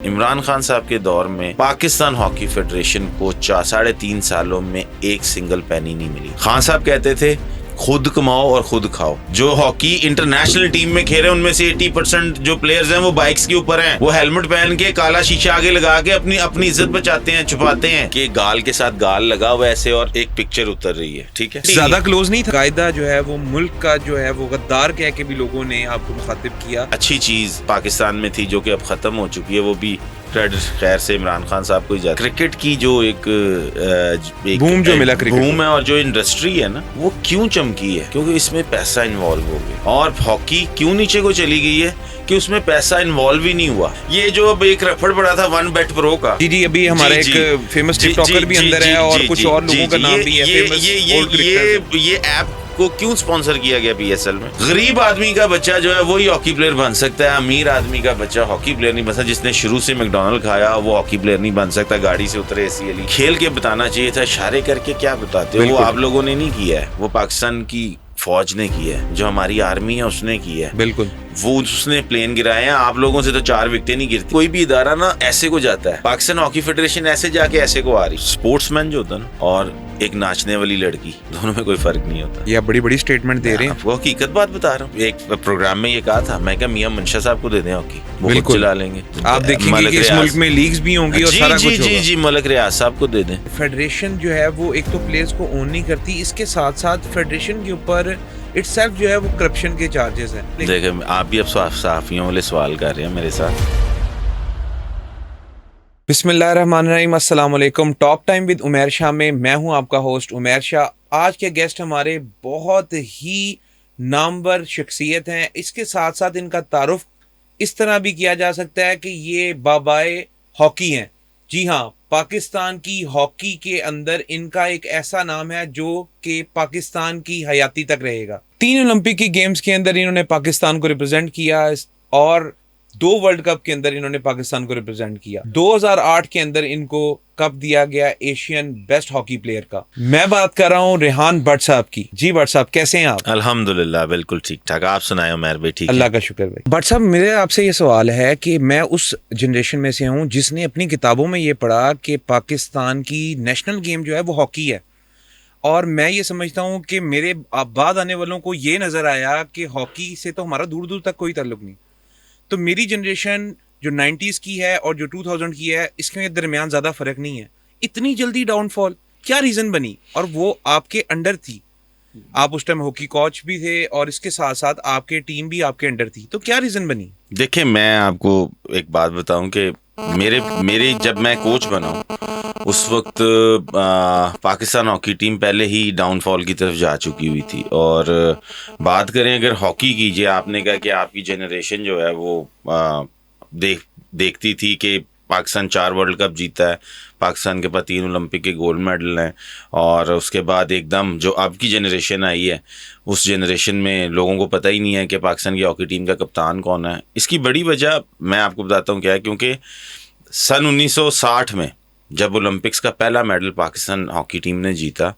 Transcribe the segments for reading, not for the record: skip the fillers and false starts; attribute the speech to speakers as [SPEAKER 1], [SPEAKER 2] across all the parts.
[SPEAKER 1] इमरान खान साहब के दौर में पाकिस्तान हॉकी फेडरेशन को 3.5 सालों में एक सिंगल पैनी नहीं मिली। खान साहब कहते थे खुद कमाओ और खुद खाओ। जो हॉकी इंटरनेशनल टीम में खेल रहे हैं उनमें से 80% जो प्लेयर्स हैं वो बाइक्स के ऊपर हैं। वो हेलमेट पहन के काला शीशा आगे लगा के अपनी इज्जत बचाते हैं, छुपाते हैं कि गाल के साथ गाल लगा हुआ ऐसे और एक पिक्चर उतर रही है। ठीक है,
[SPEAKER 2] ज्यादा क्लोज नहीं था। कायदा जो है वो मुल्क का जो है वो गद्दार कह के भी लोगों ने आपको मुखातिब किया।
[SPEAKER 1] अच्छी चीज पाकिस्तान में थी जो कि अब खत्म हो चुकी है, वो भी क्रेडिट खैर से इमरान खान साहब को ही जाता। क्रिकेट की जो एक
[SPEAKER 2] बूम जो मिला, क्रिकेट
[SPEAKER 1] बूम है और जो इंडस्ट्री है ना वो क्यों चमकी है, क्योंकि इसमें पैसा इन्वॉल्व हो गया। और हॉकी क्यों नीचे को चली गई है कि उसमें पैसा इन्वॉल्व ही नहीं हुआ। ये जो अब एक रफड़ पड़ा था वन बेट प्रो का,
[SPEAKER 2] जी अभी हमारा एक फेमस टिकटॉकर भी अंदर है और कुछ और लोगों का नाम भी है।
[SPEAKER 1] ये ऐप को क्यों स्पॉन्सर किया गया पीएसएल में? गरीब आदमी का बच्चा जो है वो ही हॉकी प्लेयर बन सकता है, अमीर आदमी का बच्चा हॉकी प्लेयर नहीं बन सकता। जिसने शुरू से मैकडॉनल्ड खाया वो हॉकी प्लेयर नहीं बन सकता, गाड़ी से उतरे एसी वाली। खेल के बताना चाहिए था, इशारे करके क्या बताते हो? वो आप लोगों ने नहीं किया है, वो पाकिस्तान की फौज ने की है, जो हमारी आर्मी है उसने की है।
[SPEAKER 2] बिल्कुल,
[SPEAKER 1] वो उसने प्लेन गिराए हैं। आप लोगों से तो 4 विकेटें नहीं गिरती। कोई भी इदारा ना ऐसे को जाता है, पाकिस्तान हॉकी फेडरेशन ऐसे जाके ऐसे को आ रही। स्पोर्ट्समैन जो होता है ना और एक नाचने वाली लड़की, दोनों में कोई फर्क नहीं होता।
[SPEAKER 2] ये बड़ी बड़ी स्टेटमेंट दे रहे हैं।
[SPEAKER 1] आपको हकीकत बात बता रहा हूँ। एक प्रोग्राम में ये कहा था, मैं क्या मियां मंशा साहब को दे दें हॉकी, वो खुद चला लेंगे।
[SPEAKER 2] आप देखेंगे कि इस मुल्क में लीग्स भी होंगी और सारा कुछ होगा।
[SPEAKER 1] जी मलक रियाज साहब को दे दें।
[SPEAKER 2] फेडरेशन जो है वो एक तो प्लेयर्स को ओन नहीं करती, इसके साथ साथ फेडरेशन के ऊपर इटसेल्फ जो है वो करप्शन के चार्जेस हैं।
[SPEAKER 1] देखें, आप भी अब सहाफियों वाले सवाल कर रहे हैं मेरे साथ।
[SPEAKER 2] बिस्मिल्लाहिर्रहमानिर्रहीम, अस्सलाम वालेकुम। Top time with Umair Shah में मैं हूं आपका होस्ट उमैर शाह। आज के गेस्ट हमारे बहुत ही नामवर शख्सियत हैं। इसके साथ साथ इनका तारुफ इस तरह भी किया जा सकता है कि ये बाबाए हॉकी हैं। जी हाँ, पाकिस्तान की हॉकी के अंदर इनका एक ऐसा नाम है जो कि पाकिस्तान की हयाती तक रहेगा। 3 ओलंपिक की गेम्स के अंदर इन्होंने पाकिस्तान को रिप्रेजेंट किया और 2 वर्ल्ड कप के अंदर इन्होंने पाकिस्तान को रिप्रेजेंट किया। 2008 के अंदर इनको कप दिया गया एशियन बेस्ट हॉकी प्लेयर का। मैं बात कर रहा हूँ रेहान भट्ट साहब की। जी भट्ट साहब, कैसे हैं आप?
[SPEAKER 1] अल्हम्दुलिल्लाह बिल्कुल ठीक ठाक। आप सुनाए उमैर भाई? ठीक,
[SPEAKER 2] अल्लाह का शुक्र भाई। भट्ट साहब, मेरे आपसे ये सवाल है कि मैं उस जनरेशन में से हूँ जिसने अपनी किताबों में ये पढ़ा कि पाकिस्तान की नेशनल गेम जो है वो हॉकी है। और मैं ये समझता हूँ कि मेरे बाद आने वालों को ये नजर आया कि हॉकी से तो हमारा दूर दूर तक कोई ताल्लुक नहीं। तो मेरी जनरेशन जो 90s की है और जो 2000 की है, इसके दरमियान ज़्यादा फर्क नहीं है। इतनी जल्दी डाउनफॉल क्या रीज़न बनी? और वो आपके अंडर थी, आप उस टाइम हॉकी कोच भी थे और इसके साथ साथ आपके टीम भी आपके अंडर थी, तो क्या रीज़न बनी?
[SPEAKER 1] देखिए, मैं आपको एक बात बताऊं कि मेरे जब मैं कोच बना उस वक्त पाकिस्तान हॉकी टीम पहले ही डाउनफॉल की तरफ जा चुकी हुई थी। और बात करें अगर हॉकी की, जो आपने कहा कि आपकी जनरेशन जो है वो देखती थी कि पाकिस्तान 4 वर्ल्ड कप जीता है, पाकिस्तान के पास 3 ओलंपिक के गोल्ड मेडल हैं, और उसके बाद एकदम जो अब की जनरेशन आई है उस जनरेशन में लोगों को पता ही नहीं है कि पाकिस्तान की हॉकी टीम का कप्तान कौन है। इसकी बड़ी वजह मैं आपको बताता हूँ क्या है। क्योंकि सन 1960 में जब ओलंपिक्स का पहला मेडल पाकिस्तान हॉकी टीम ने जीता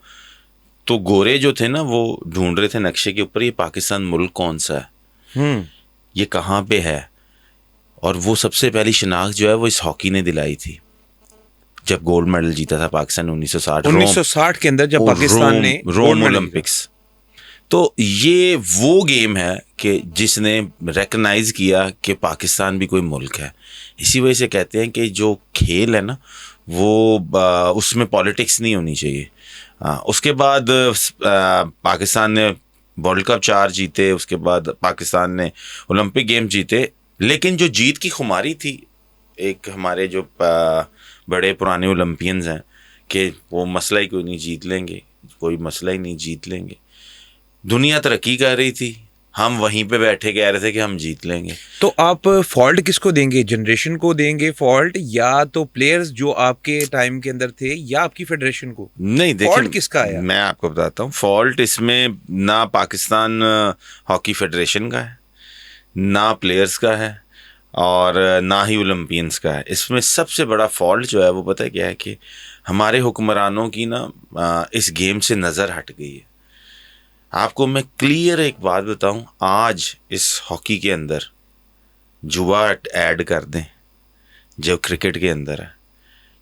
[SPEAKER 1] तो गोरे जो थे ना वो ढूंढ रहे थे नक्शे के ऊपर ये पाकिस्तान मुल्क कौन सा है, ये कहाँ पे है। और वो सबसे पहली शिनाख्त जो है वो इस हॉकी ने दिलाई थी जब गोल्ड मेडल जीता था पाकिस्तान
[SPEAKER 2] 1960 के अंदर जब पाकिस्तान ने
[SPEAKER 1] रोम ओलंपिक्स। तो ये वो गेम है कि जिसने रिकग्नाइज किया कि पाकिस्तान भी कोई मुल्क है। इसी वजह से कहते हैं कि जो खेल है ना वो उसमें पॉलिटिक्स नहीं होनी चाहिए। उसके बाद पाकिस्तान ने वर्ल्ड कप 4 जीते, उसके बाद पाकिस्तान ने ओलंपिक गेम जीते। लेकिन जो जीत की खुमारी थी, एक हमारे जो बड़े पुराने ओलंपियंस हैं कि वो मसला ही कोई नहीं, जीत लेंगे, कोई मसला ही नहीं, जीत लेंगे। दुनिया तरक्की कर रही थी, हम वहीं पे बैठे कह रहे थे कि हम जीत लेंगे।
[SPEAKER 2] तो आप फॉल्ट किसको देंगे? जनरेशन को देंगे फॉल्ट, या तो प्लेयर्स जो आपके टाइम के अंदर थे, या आपकी फेडरेशन को?
[SPEAKER 1] नहीं, देखिए,
[SPEAKER 2] फॉल्ट किसका है?
[SPEAKER 1] मैं आपको बताता हूँ। फॉल्ट इसमें ना पाकिस्तान हॉकी फेडरेशन का है, ना प्लेयर्स का है, और ना ही ओलंपियंस का है। इसमें सबसे बड़ा फॉल्ट जो है वो पता है क्या है कि हमारे हुक्मरानों की ना इस गेम से नज़र हट गई है। आपको मैं क्लियर एक बात बताऊं, आज इस हॉकी के अंदर जुआ ऐड कर दें, जो क्रिकेट के अंदर है।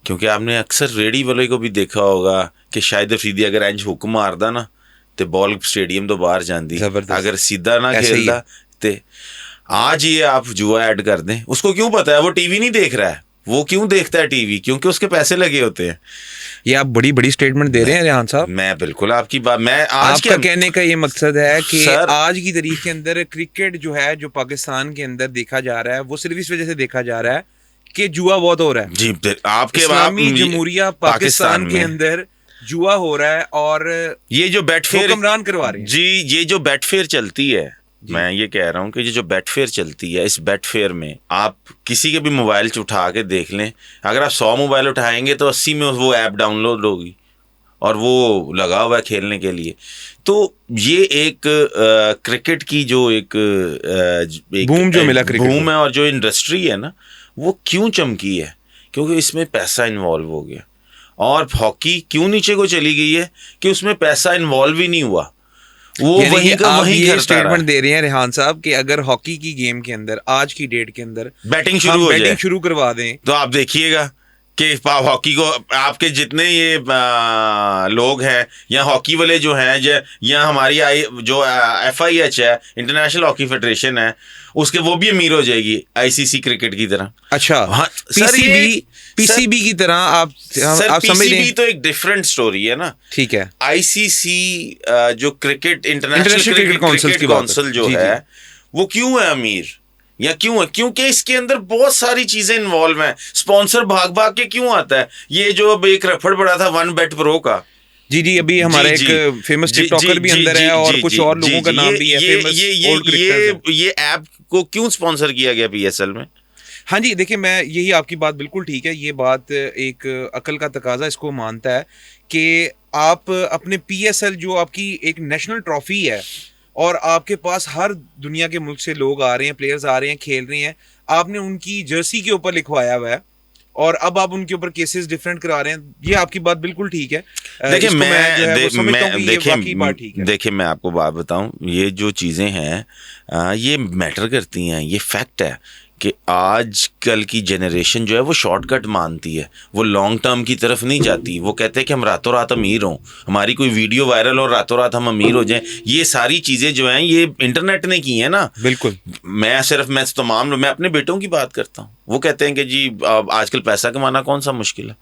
[SPEAKER 1] क्योंकि आपने अक्सर रेडी वाले को भी देखा होगा कि शाहिद अफरीदी अगर इंज हुक मारदा ना तो बॉल स्टेडियम तो बाहर जाती, अगर सीधा ना खेलता तो आज ये आप जुआ ऐड कर दें, उसको क्यों पता है, वो टीवी नहीं देख रहा है, वो क्यों देखता है टीवी, क्योंकि उसके पैसे लगे होते हैं।
[SPEAKER 2] ये आप बड़ी बड़ी स्टेटमेंट दे रहे हैं रेहान साहब।
[SPEAKER 1] मैं बिल्कुल आपकी बात, मैं आज
[SPEAKER 2] आपका कहने का ये मकसद है कि
[SPEAKER 1] सर,
[SPEAKER 2] आज की तारीख के अंदर क्रिकेट जो है, जो पाकिस्तान के अंदर देखा जा रहा है, वो सिर्फ इस वजह से देखा जा रहा है कि जुआ बहुत हो रहा है
[SPEAKER 1] जी। आपके
[SPEAKER 2] इस्लामी जमहूरिया पाकिस्तान के अंदर जुआ हो रहा है और
[SPEAKER 1] ये जो बेटफेयर
[SPEAKER 2] हुक्मरान करवा रहे हैं
[SPEAKER 1] जी, ये जो बेटफेयर चलती है, मैं ये कह रहा हूँ कि ये जो बेटफेयर चलती है, इस बेटफेयर में आप किसी के भी मोबाइल से उठा के देख लें, अगर आप 100 मोबाइल उठाएंगे तो 80 में वो ऐप डाउनलोड होगी और वो लगा हुआ है खेलने के लिए। तो ये एक क्रिकेट की जो एक
[SPEAKER 2] बूम जो मिला,
[SPEAKER 1] बूम है, और जो इंडस्ट्री है ना, वो क्यों चमकी है, क्योंकि इसमें पैसा इन्वॉल्व हो गया। और हॉकी क्यों नीचे को चली गई है कि उसमें पैसा इन्वॉल्व ही नहीं हुआ, वो वहीं का वहीं
[SPEAKER 2] ये स्टेटमेंट दे रहे हैं रेहान साहब कि अगर हॉकी की गेम के अंदर आज की डेट के अंदर
[SPEAKER 1] बैटिंग शुरू
[SPEAKER 2] करवा दें
[SPEAKER 1] तो आप देखिएगा कि हॉकी को आपके जितने ये लोग हैं या हॉकी वाले जो हैं, या हमारी जो FIH है, इंटरनेशनल हॉकी फेडरेशन है, उसके वो भी अमीर हो जाएगी ICC क्रिकेट की तरह।
[SPEAKER 2] अच्छा,
[SPEAKER 1] हाँ,
[SPEAKER 2] PCB की तरह आप समझ रहे हैं।
[SPEAKER 1] तो एक डिफरेंट स्टोरी है ना,
[SPEAKER 2] ठीक है।
[SPEAKER 1] ICC जो क्रिकेट इंटरनेशनल क्रिकेट काउंसिल जो है, वो क्यों है अमीर, या क्यों है, क्योंकि इसके अंदर बहुत सारी चीजें इन्वॉल्व हैं। स्पॉन्सर भाग भाग के क्यों आता है, ये जो अब एक रफड़ पड़ा था वन बेट प्रो का,
[SPEAKER 2] जी अभी हमारा एक फेमस टिकटॉकर भी अंदर है और कुछ और लोगों का नाम भी है फेमस।
[SPEAKER 1] ये ऐप को क्यों स्पॉन्सर किया गया PSL में?
[SPEAKER 2] हाँ जी, देखिए, मैं यही आपकी बात बिल्कुल ठीक है, ये बात एक अकल का तकाजा इसको मानता है कि आप अपने PSL जो आपकी एक नेशनल ट्रॉफी है और आपके पास हर दुनिया के मुल्क से लोग आ रहे हैं, प्लेयर्स आ रहे हैं, खेल रहे हैं, आपने उनकी जर्सी के ऊपर लिखवाया हुआ है और अब आप उनके ऊपर केसेस डिफरेंट करा रहे हैं। ये आपकी बात बिल्कुल ठीक है।
[SPEAKER 1] देखिए देखिए मैं आपको बात बताऊं, ये जो चीज़ें हैं ये मैटर करती हैं, ये फैक्ट है कि आजकल की जनरेशन जो है वो शॉर्टकट मानती है, वो लॉन्ग टर्म की तरफ नहीं जाती। वो कहते हैं कि हम रातों रात अमीर हों, हमारी कोई वीडियो वायरल और रातों रात हम अमीर हो जाएं। ये सारी चीज़ें जो हैं ये इंटरनेट ने की हैं ना।
[SPEAKER 2] बिल्कुल।
[SPEAKER 1] मैं अपने बेटों की बात करता हूँ, वो कहते हैं कि जी आजकल पैसा कमाना कौन सा मुश्किल है।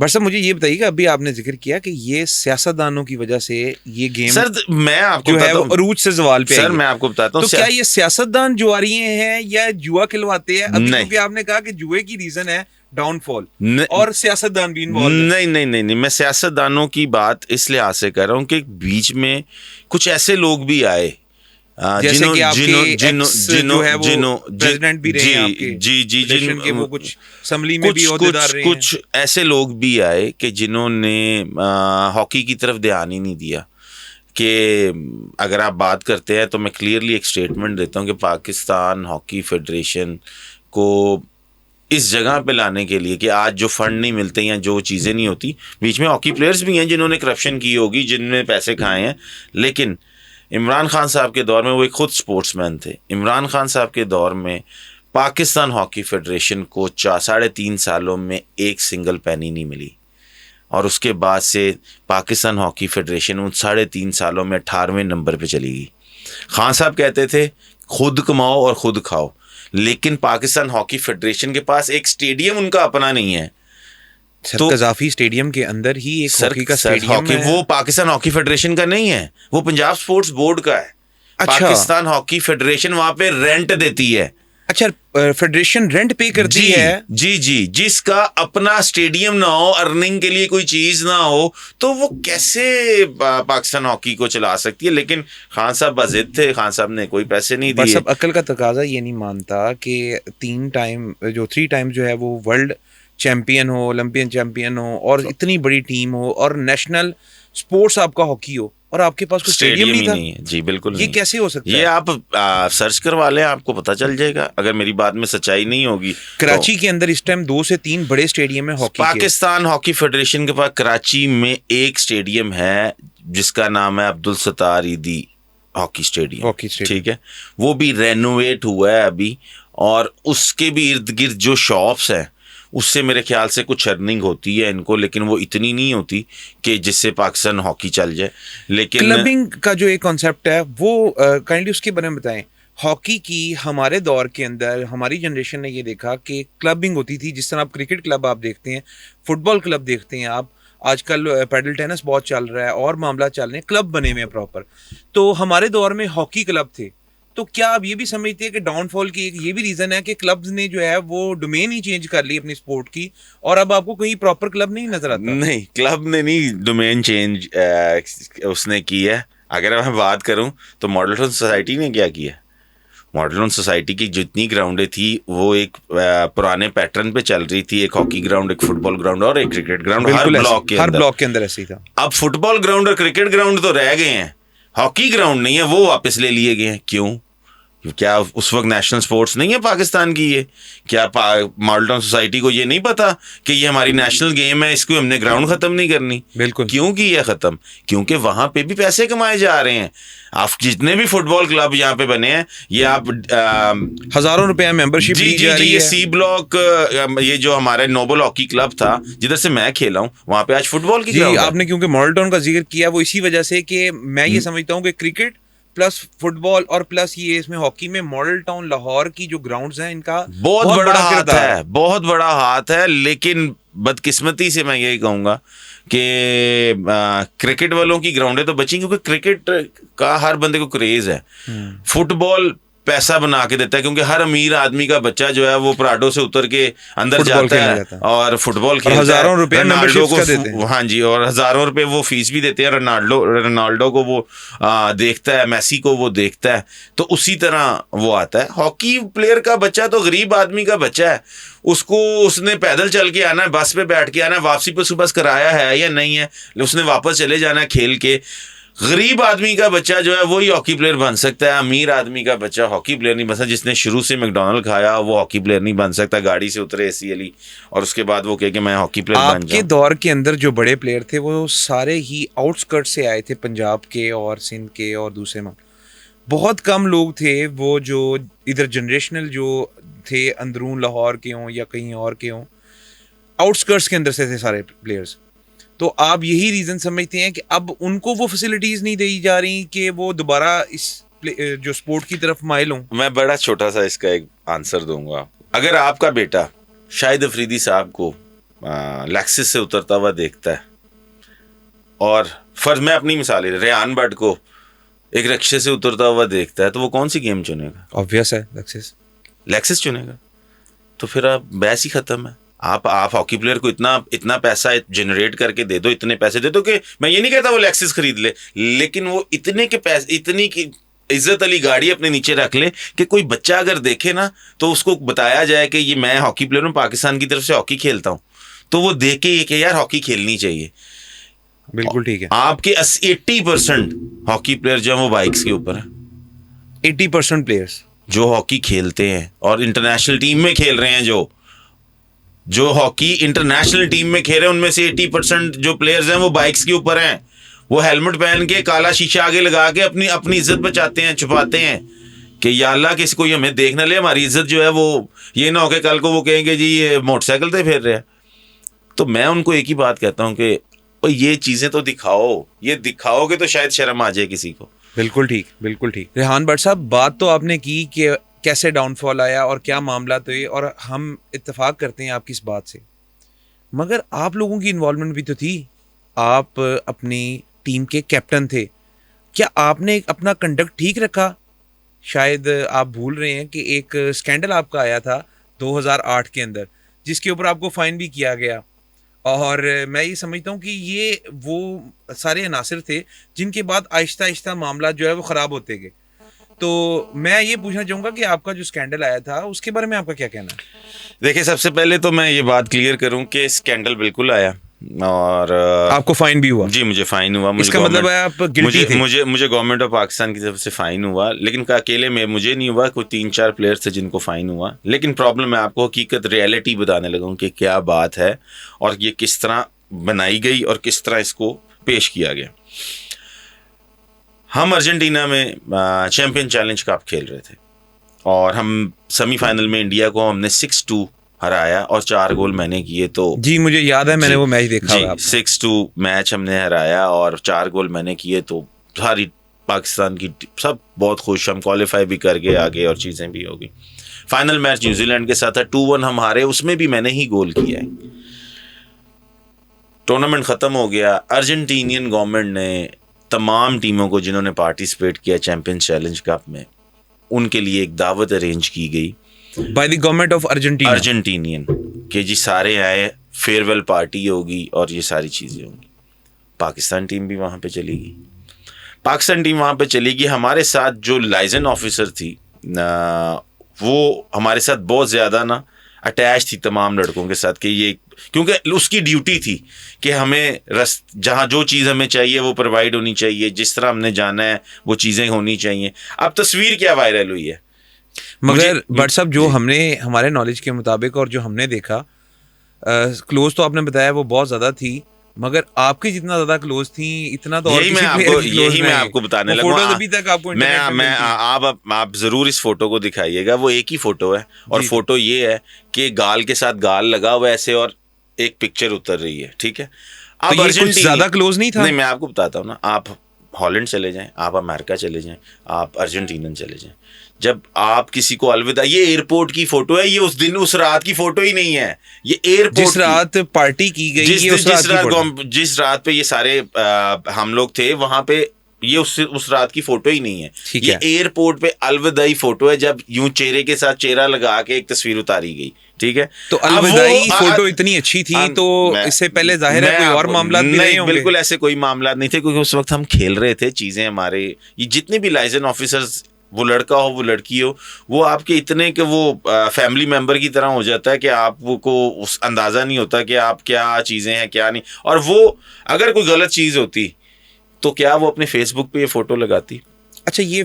[SPEAKER 2] बट सर मुझे ये बताइएगा, अभी आपने जिक्र किया कि ये सियासतदानों की वजह से ये गेम
[SPEAKER 1] सर मैं आपको
[SPEAKER 2] जो है वो अरूज से सवाल पे
[SPEAKER 1] सर मैं आपको बताता हूँ,
[SPEAKER 2] तो क्या ये सियासतदान जुआरी हैं या जुआ खिलवाते हैं? अभी क्योंकि आपने कहा कि जुए की रीजन है डाउनफॉल और सियासतदान भी इन्वॉल्व है।
[SPEAKER 1] नहीं, मैं सियासतदानों की बात इस लिहाज से कर रहा हूँ कि बीच में कुछ ऐसे लोग भी आए
[SPEAKER 2] जैसे कि आपके जो है वो प्रेसिडेंट भी रहे हैं आपके, जी वो कुछ असम्बली में भी ओहदेदार रहे हैं।
[SPEAKER 1] कुछ ऐसे लोग भी आए कि जिन्होंने हॉकी की तरफ ध्यान ही नहीं दिया। कि अगर आप बात करते हैं तो मैं क्लियरली एक स्टेटमेंट देता हूँ कि पाकिस्तान हॉकी फेडरेशन को इस जगह पे लाने के लिए कि आज जो फंड नहीं मिलते या जो चीज़ें नहीं होती, बीच में हॉकी प्लेयर्स भी हैं जिन्होंने करप्शन की होगी, जिनने पैसे खाए हैं, लेकिन इमरान खान साहब के दौर में वो एक खुद स्पोर्ट्समैन थे। इमरान खान साहब के दौर में पाकिस्तान हॉकी फेडरेशन को 3.5 सालों में एक सिंगल पैनी नहीं मिली, और उसके बाद से पाकिस्तान हॉकी फेडरेशन उन 3.5 सालों में 18वें नंबर पे चली गई। खान साहब कहते थे खुद कमाओ और खुद खाओ, लेकिन पाकिस्तान हॉकी फेडरेशन के पास एक स्टेडियम उनका अपना नहीं है।
[SPEAKER 2] तो कज़ाफी स्टेडियम के अंदर ही एक हॉकी का स्टेडियम है।
[SPEAKER 1] वो पाकिस्तान हॉकी फेडरेशन का नहीं है, वो पंजाब स्पोर्ट्स बोर्ड का है। अच्छा। पाकिस्तान हॉकी फेडरेशन वहां पे रेंट देती है।
[SPEAKER 2] अच्छा, फेडरेशन रेंट पे करती है?
[SPEAKER 1] जी, जिसका अपना स्टेडियम ना हो, अर्निंग के लिए कोई चीज ना हो, तो वो कैसे पाकिस्तान हॉकी को चला सकती है? लेकिन खान साहब बाजिद थे, खान साहब ने कोई पैसे नहीं दिए।
[SPEAKER 2] सब अकल का तकाजा ये नहीं मानता कि 3 टाइम जो है वो वर्ल्ड चैंपियन हो, ओलंपियन चैंपियन हो और इतनी बड़ी टीम हो और नेशनल स्पोर्ट्स आपका हॉकी हो और आपके पास कोई स्टेडियम नहीं था।
[SPEAKER 1] नहीं है जी, बिल्कुल
[SPEAKER 2] ये कैसे हो सकता है?
[SPEAKER 1] ये आप सर्च करवा लें, आपको पता चल जाएगा अगर मेरी बात में सच्चाई नहीं होगी।
[SPEAKER 2] कराची के अंदर इस टाइम 2 से 3 बड़े स्टेडियम है हॉकी।
[SPEAKER 1] पाकिस्तान हॉकी फेडरेशन के पास कराची में एक स्टेडियम है जिसका नाम है अब्दुल सत्तार ईदी हॉकी स्टेडियम, ठीक है, वो भी रेनोवेट हुआ है अभी, और उसके भी इर्द गिर्द जो शॉप्स हैं उससे मेरे ख्याल से कुछ अर्निंग होती है इनको, लेकिन वो इतनी नहीं होती कि जिससे पाकिस्तान हॉकी चल जाए। लेकिन
[SPEAKER 2] क्लबिंग का जो एक कॉन्सेप्ट है वो काइंडली उसके बारे में बताएं। हॉकी की हमारे दौर के अंदर हमारी जनरेशन ने ये देखा कि क्लबिंग होती थी, जिस तरह आप क्रिकेट क्लब आप देखते हैं, फुटबॉल क्लब देखते हैं आप, आजकल पैडल टेनिस बहुत चल रहा है और मामला चल रहे हैं, क्लब बने हुए हैं प्रॉपर। तो हमारे दौर में हॉकी क्लब थे। तो क्या आप ये भी समझते हैं कि डाउनफॉल की एक ये भी रीजन है कि क्लब्स ने जो है वो डोमेन ही चेंज कर ली अपनी स्पोर्ट की, और अब आपको कहीं प्रॉपर क्लब नहीं नजर आता?
[SPEAKER 1] नहीं, क्लब ने नहीं डोमेन चेंज उसने की है। अगर मैं बात करूं तो मॉडल टाउन सोसाइटी ने क्या किया। मॉडल टाउन सोसाइटी की जितनी ग्राउंडें थी वो एक पुराने पैटर्न पे चल रही थी, एक हॉकी ग्राउंड, एक फुटबॉल ग्राउंड और एक क्रिकेट ग्राउंड हर ब्लॉक के
[SPEAKER 2] हर
[SPEAKER 1] अंदर।
[SPEAKER 2] ब्लॉक के अंदर ऐसे ही था।
[SPEAKER 1] अब फुटबॉल ग्राउंड और क्रिकेट ग्राउंड तो रह गए हैं, हॉकी ग्राउंड नहीं है, वो वापस ले लिए गए हैं। क्यों? क्या उस वक्त नेशनल स्पोर्ट्स नहीं है पाकिस्तान की? ये क्या मॉडल टाउन सोसाइटी को ये नहीं पता कि ये हमारी नेशनल गेम है, इसको हमने ग्राउंड खत्म नहीं करनी?
[SPEAKER 2] बिल्कुल।
[SPEAKER 1] क्यों की है खत्म? क्योंकि वहां पे भी पैसे कमाए जा रहे हैं। आप जितने भी फुटबॉल क्लब यहाँ पे बने हैं, ये आप
[SPEAKER 2] हजारों रुपए मेंबरशिप
[SPEAKER 1] जी
[SPEAKER 2] दी
[SPEAKER 1] जी
[SPEAKER 2] जा
[SPEAKER 1] जी
[SPEAKER 2] रही
[SPEAKER 1] ये
[SPEAKER 2] है।
[SPEAKER 1] सी ब्लॉक, ये जो हमारे नोबल हॉकी क्लब था जिधर से मैं खेला हूँ, वहां पे आज फुटबॉल की
[SPEAKER 2] जी,
[SPEAKER 1] ग्राउंड है।
[SPEAKER 2] आपने क्योंकि मॉडल टाउन का जिक्र किया वो इसी वजह से कि मैं ये समझता हूँ कि क्रिकेट प्लस फुटबॉल और प्लस ये इसमें हॉकी में मॉडल टाउन लाहौर की जो ग्राउंड्स हैं इनका
[SPEAKER 1] बहुत बड़ा हाथ
[SPEAKER 2] किरदार
[SPEAKER 1] है, बहुत बड़ा हाथ है। लेकिन बदकिस्मती से मैं यही कहूंगा कि क्रिकेट वालों की ग्राउंडें तो बची, क्योंकि क्रिकेट का हर बंदे को क्रेज है। फुटबॉल पैसा बना के देता है, क्योंकि हर अमीर आदमी का बच्चा जो है वो पराडो से उतर के अंदर
[SPEAKER 2] फुटबॉल
[SPEAKER 1] जाता
[SPEAKER 2] खेलने
[SPEAKER 1] है
[SPEAKER 2] जाता है।
[SPEAKER 1] और फुटबॉल
[SPEAKER 2] और
[SPEAKER 1] खेलता है।
[SPEAKER 2] हजारों रुपए
[SPEAKER 1] रोनाल्डो
[SPEAKER 2] memberships का देते हैं।
[SPEAKER 1] हाँ जी, और हजारों रुपए वो फीस भी देते हैं। रोनाल्डो को वो देखता है, मेसी को वो देखता है, तो उसी तरह वो आता है। हॉकी प्लेयर का बच्चा तो गरीब आदमी का बच्चा है, उसने पैदल चल के आना है, बस पे बैठ के आना है, वापसी पे सुबह कराया है या नहीं है, उसने वापस चले जाना है खेल के। गरीब आदमी का बच्चा जो है वही हॉकी प्लेयर बन सकता है, अमीर आदमी का बच्चा हॉकी प्लेयर नहीं बन सकता। जिसने शुरू से मैकडॉनल्ड खाया वो हॉकी प्लेयर नहीं बन सकता। गाड़ी से उतरे एसी वाली और उसके बाद वो कहे कि मैं हॉकी प्लेयर बन
[SPEAKER 2] आपके
[SPEAKER 1] जाऊं।
[SPEAKER 2] दौर के अंदर जो बड़े प्लेयर थे वो सारे ही आउटस्कर्ट से आए थे, पंजाब के और सिंध के और दूसरे में बहुत कम लोग थे वो जो इधर जनरेशनल जो थे अंदरून लाहौर के हों या कहीं और के हों, आउटस्कर्ट्स के अंदर से थे सारे प्लेयर्स। तो आप यही रीजन समझते हैं कि अब उनको वो फैसिलिटीज नहीं दी जा रही कि वो दोबारा इस जो स्पोर्ट की तरफ माइल हों?
[SPEAKER 1] मैं बड़ा छोटा सा इसका एक आंसर दूंगा। अगर आपका बेटा शाहिद अफरीदी साहब को लेक्सिस से उतरता हुआ देखता है, और फर्ज मैं अपनी मिसाल रेहान भट्ट को एक रिक्शे से उतरता हुआ देखता है, तो वो कौन सी गेम चुनेगा?
[SPEAKER 2] ऑब्वियस है
[SPEAKER 1] लेक्सिस चुनेगा। तो फिर आप बहस ही खत्म है। आप हॉकी प्लेयर को इतना पैसा जनरेट करके दे दो, इतने पैसे दे दो कि मैं ये नहीं कहता वो लेक्सिस खरीद ले, लेकिन वो इतने के पैसे, इतनी की इज्जत अली गाड़ी अपने नीचे रख ले कि कोई बच्चा अगर देखे ना तो उसको बताया जाए कि ये मैं हॉकी प्लेयर हूँ, पाकिस्तान की तरफ से हॉकी खेलता हूँ, तो वो देख के ये कि यार हॉकी खेलनी चाहिए।
[SPEAKER 2] बिल्कुल ठीक है।
[SPEAKER 1] आपके 80% हॉकी प्लेयर जो है वो बाइक्स के ऊपर है।
[SPEAKER 2] 80% प्लेयर्स
[SPEAKER 1] जो हॉकी खेलते हैं और इंटरनेशनल टीम में खेल रहे हैं, जो हॉकी इंटरनेशनल टीम में खेल रहे हैं, उनमें से 80% जो प्लेयर्स हैं वो बाइक्स के ऊपर हैं। वो हेलमेट पहन के काला शीशा आगे लगा के अपनी इज्जत बचाते हैं, छुपाते हैं कि या अल्लाह किसी को हमें देख ना ले, हमारी इज्जत जो है वो ये ना हो के कल को वो कहेंगे जी ये मोटरसाइकिल पे फिर रहे हैं। तो मैं उनको एक ही बात कहता हूँ कि ये चीजें तो दिखाओ, ये दिखाओगे तो शायद शर्म आ जाए किसी को।
[SPEAKER 2] बिल्कुल ठीक, बिल्कुल ठीक। रेहान भट्ट साहब, बात तो आपने की कि कैसे डाउनफॉल आया और क्या मामला तो ये, और हम इत्तेफाक करते हैं आपकी इस बात से, मगर आप लोगों की इन्वॉल्वमेंट भी तो थी। आप अपनी टीम के कैप्टन थे, क्या आपने अपना कंडक्ट ठीक रखा? शायद आप भूल रहे हैं कि एक स्कैंडल आपका आया था 2008 के अंदर, जिसके ऊपर आपको फाइन भी किया गया, और मैं ये समझता हूँ कि ये वो सारे अनासिर थे जिनके बाद आहिस्ता आहिस्ता मामला जो है वो ख़राब होते गए। तो मैं ये पूछना चाहूँगा कि आपका जो स्कैंडल आया था उसके बारे में आपका क्या कहना है?
[SPEAKER 1] देखिए, सबसे पहले तो मैं ये बात क्लियर करूं कि स्कैंडल बिल्कुल आया और
[SPEAKER 2] आपको फाइन भी हुआ?
[SPEAKER 1] जी, मुझे फाइन हुआ।
[SPEAKER 2] इसका मतलब है आप गिल्टी थे?
[SPEAKER 1] मुझे गवर्नमेंट ऑफ पाकिस्तान की तरफ से फाइन हुआ, लेकिन अकेले में मुझे नहीं हुआ, कोई 3-4 प्लेयर्स थे जिनको फाइन हुआ। लेकिन प्रॉब्लम मैं आपको हकीकत रियलिटी बताने लगा हूँ कि क्या बात है और ये किस तरह बनाई गई और किस तरह इसको पेश किया गया। हम अर्जेंटीना में चैंपियन चैलेंज कप खेल रहे थे और हम सेमीफाइनल में इंडिया को हमने 6-2 हराया और 4 गोल मैंने किए। तो
[SPEAKER 2] जी मुझे याद है, मैंने वो मैच देखा हुआ है।
[SPEAKER 1] 6-2 मैच हमने हराया और 4 गोल मैंने किए। तो सारी पाकिस्तान की सब बहुत खुश, हम क्वालिफाई भी कर गए आगे और चीज़ें भी हो गई। फाइनल मैच न्यूजीलैंड के साथ था, 2-1 हम हारे, उसमें भी मैंने ही गोल किया है। टूर्नामेंट ख़त्म हो गया। अर्जेंटीनियन गवर्नमेंट ने तमाम टीमों को जिन्होंने पार्टिसिपेट किया चैंपियंस चैलेंज कप में, उनके लिए एक दावत अरेंज की गई
[SPEAKER 2] by the government of Argentina,
[SPEAKER 1] Argentinian, कि जी सारे आए, फेयरवेल पार्टी होगी और ये सारी चीज़ें होंगी। पाकिस्तान टीम भी वहाँ पे चली गई। पाकिस्तान टीम वहाँ पे चली गई। हमारे साथ जो लाइजन ऑफिसर थी वो हमारे साथ बहुत ज़्यादा ना अटैच थी तमाम लड़कों के साथ, कि ये क्योंकि उसकी ड्यूटी थी कि हमें जहाँ जो चीज़ हमें चाहिए वो प्रोवाइड होनी चाहिए, जिस तरह हमने जाना है वो चीज़ें होनी चाहिए। अब तस्वीर क्या वायरल हुई है,
[SPEAKER 2] मगर बट साहब जो हमने हमारे नॉलेज के मुताबिक और जो हमने देखा, क्लोज तो आपने बताया वो बहुत ज़्यादा थी, मगर आपकी जितना ज्यादा क्लोज थी इतना तो
[SPEAKER 1] यही मैं आपको बताने लगा।
[SPEAKER 2] फोटो अभी तक आपको
[SPEAKER 1] आप जरूर इस फोटो को दिखाइएगा। वो एक ही फोटो है और फोटो ये है कि गाल के साथ गाल लगा हुआ ऐसे और एक पिक्चर उतर रही है, ठीक है।
[SPEAKER 2] अब तो ये कुछ ज्यादा क्लोज नहीं था।
[SPEAKER 1] नहीं, मैं आपको बताता हूँ ना, आप हॉलैंड चले जाएं, आप अमेरिका चले जाएं, आप अर्जेंटीना चले जाएं, जब आप किसी को अलविदा, ये एयरपोर्ट की फोटो है, ये उस दिन उस रात की फोटो ही नहीं है, ये एयरपोर्ट
[SPEAKER 2] जिस रात पार्टी की गई,
[SPEAKER 1] जिस रात पे ये सारे हम लोग थे वहां पे, ये उस रात की फोटो ही नहीं है। ये एयरपोर्ट पे अलविदाई फोटो है, जब यूं चेहरे के साथ चेहरा लगा के एक तस्वीर उतारी गई, ठीक है।
[SPEAKER 2] तो अलविदाई फोटो इतनी अच्छी थी, तो इससे पहले जाहिर है कोई और मामला भी नहीं होंगे।
[SPEAKER 1] बिल्कुल ऐसे कोई मामला नहीं थे, क्योंकि उस वक्त हम खेल रहे थे। चीजें हमारे ये जितने भी लाइजन ऑफिसर्स, वो लड़का हो वो लड़की हो, वो आपके इतने कि वो फैमिली मेंबर की तरह हो जाता है कि आपको उस अंदाजा नहीं होता कि आप क्या चीजें हैं क्या नहीं। और वो अगर कोई गलत चीज होती तो क्या वो अपने फेसबुक पे ये फोटो लगाती?
[SPEAKER 2] अच्छा, ये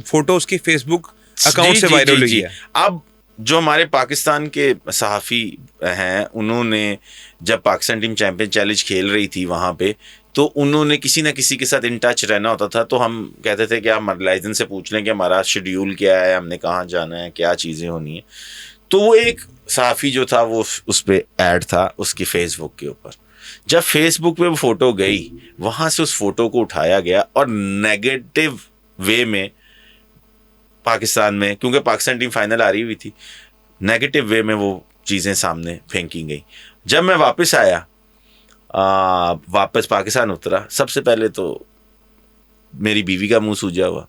[SPEAKER 2] फोटो उसके फेसबुक अकाउंट से वायरल हुई है।
[SPEAKER 1] अब जो हमारे पाकिस्तान के सहाफ़ी हैं, उन्होंने जब पाकिस्तान टीम चैंपियन चैलेंज खेल रही थी वहाँ पे, तो उन्होंने किसी ना किसी के साथ इन टच रहना होता था। तो हम कहते थे कि आप लाइजन से पूछ लें कि हमारा शेड्यूल क्या है, हमने कहाँ जाना है, क्या चीज़ें होनी है। तो वो एक सहाफ़ी जो था वो उस पर ऐड था उसकी फेसबुक के ऊपर। जब फेसबुक पे वो फ़ोटो गई, वहाँ से उस फोटो को उठाया गया और नेगेटिव वे में पाकिस्तान में, क्योंकि पाकिस्तान टीम फाइनल आ रही हुई थी, नेगेटिव वे में वो चीज़ें सामने फेंकी गई। जब मैं वापस आया, वापस पाकिस्तान उतरा, सबसे पहले तो मेरी बीवी का मुंह सूजा हुआ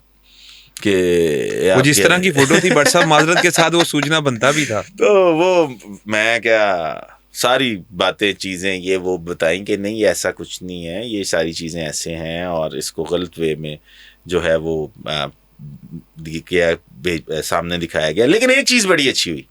[SPEAKER 1] कि
[SPEAKER 2] वो जिस तरह की फोटो थी, बट साहब माजरत के साथ वो सूजना बनता भी था।
[SPEAKER 1] तो वो मैं क्या सारी बातें चीज़ें ये वो बताई कि नहीं ऐसा कुछ नहीं है, ये सारी चीज़ें ऐसे हैं और इसको गलत वे में जो है वो सामने दिखाया गया। लेकिन एक चीज़ बड़ी अच्छी हुई,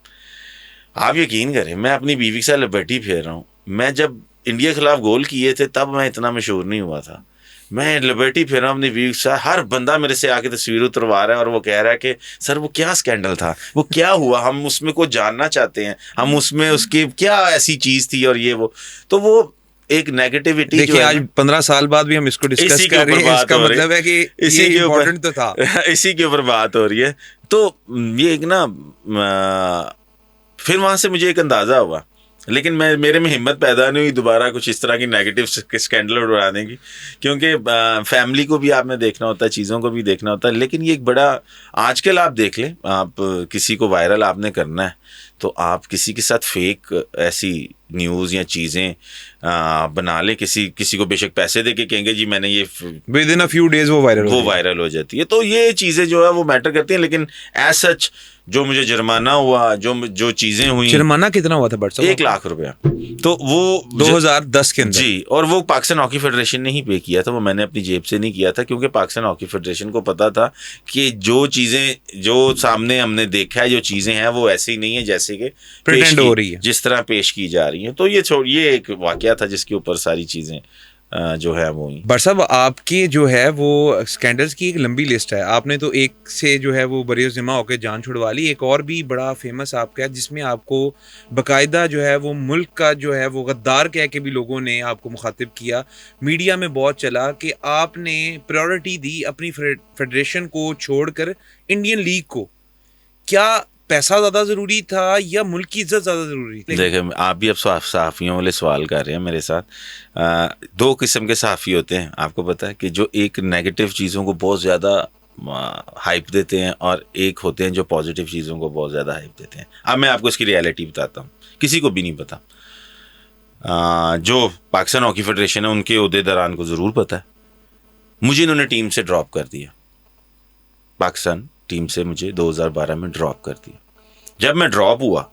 [SPEAKER 1] आप यकीन करें, मैं अपनी बीवी के साथ लिबर्टी फेर रहा हूँ। मैं जब इंडिया के खिलाफ गोल किए थे तब मैं इतना मशहूर नहीं हुआ था। मैं लिबर्टी फेर रहा हूँ अपनी बीवी के साथ, हर बंदा मेरे से आके तस्वीर उतरवा रहा है और वो कह रहा है कि सर वो क्या स्कैंडल था, वो क्या हुआ, हम उसमें को जानना चाहते हैं, हम उसमें उसकी क्या ऐसी चीज़ थी और ये वो। तो वो एक नेगेटिविटी,
[SPEAKER 2] देखिए आज 15 साल बाद भी हम इसको डिस्कस कर रहे हैं, इसका मतलब है कि
[SPEAKER 1] इसी के ऊपर
[SPEAKER 2] तो था
[SPEAKER 1] इसी के ऊपर बात हो रही है। तो ये एक ना फिर वहाँ से मुझे एक अंदाज़ा हुआ, लेकिन मेरे में हिम्मत पैदा नहीं हुई दोबारा कुछ इस तरह की नेगेटिव स्कैंडल उड़ाने की, क्योंकि फैमिली को भी आपने देखना होता है, चीज़ों को भी देखना होता है। लेकिन ये एक बड़ा, आजकल आप देख लें, आप किसी को वायरल आपने करना है तो आप किसी के साथ फेक ऐसी न्यूज़ या चीज़ें बना ले, किसी को बेशक पैसे दे के कहेंगे जी मैंने ये,
[SPEAKER 2] with in a few days वो
[SPEAKER 1] वायरल हो जाती है। तो ये चीज़ें जो है वो मैटर करती हैं। लेकिन एज सच जो मुझे जुर्माना हुआ, जो चीज़ें हुई,
[SPEAKER 2] जुर्माना कितना हुआ था बट साहब?
[SPEAKER 1] 1 लाख रुपया। तो वो
[SPEAKER 2] 2010 के अंदर
[SPEAKER 1] जी, और वो पाकिस्तान हॉकी फेडरेशन ने ही पे किया था, वो मैंने अपनी जेब से नहीं किया था, क्योंकि पाकिस्तान हॉकी फेडरेशन को पता था कि जो चीज़ें जो सामने हमने देखा है, जो चीज़ें हैं वो ऐसी नहीं है जैसे कि
[SPEAKER 2] प्रिटेंड हो रही है,
[SPEAKER 1] जिस तरह पेश की जा रही हैं। तो ये एक वाकया था जिसके ऊपर सारी चीज़ें जो है वो ही।
[SPEAKER 2] बट साहब आपके जो है वो स्कैंडल्स की एक लंबी लिस्ट है, आपने तो एक से जो है वो बरी ज़िम्मा होकर जान छुड़वा ली, एक और भी बड़ा फेमस आपका है जिसमें आपको बाकायदा जो है वो मुल्क का जो है वो गद्दार कह के भी लोगों ने आपको मुखातिब किया, मीडिया में बहुत चला कि आपने प्रायोरिटी दी अपनी फेडरेशन को छोड़कर इंडियन लीग को। क्या पैसा ज़्यादा ज़रूरी था या मुल्क की इज्जत ज़्यादा ज़रूरी थी?
[SPEAKER 1] देखें, आप भी अब सहाफ़ियों वाले सवाल कर रहे हैं मेरे साथ। दो किस्म के सहाफ़ी होते हैं, आपको पता है, कि जो एक नेगेटिव चीज़ों को बहुत ज़्यादा हाइप देते हैं और एक होते हैं जो पॉजिटिव चीज़ों को बहुत ज़्यादा हाइप देते हैं। अब मैं आपको इसकी रियलिटी बताता हूँ, किसी को भी नहीं पता। जो पाकिस्तान हॉकी फेडरेशन है उनके ओहदेदारान को ज़रूर पता है। मुझे इन्होंने टीम से ड्रॉप कर दिया, पाकिस्तान टीम से मुझे 2012 में ड्रॉप कर दिया। जब मैं ड्रॉप हुआ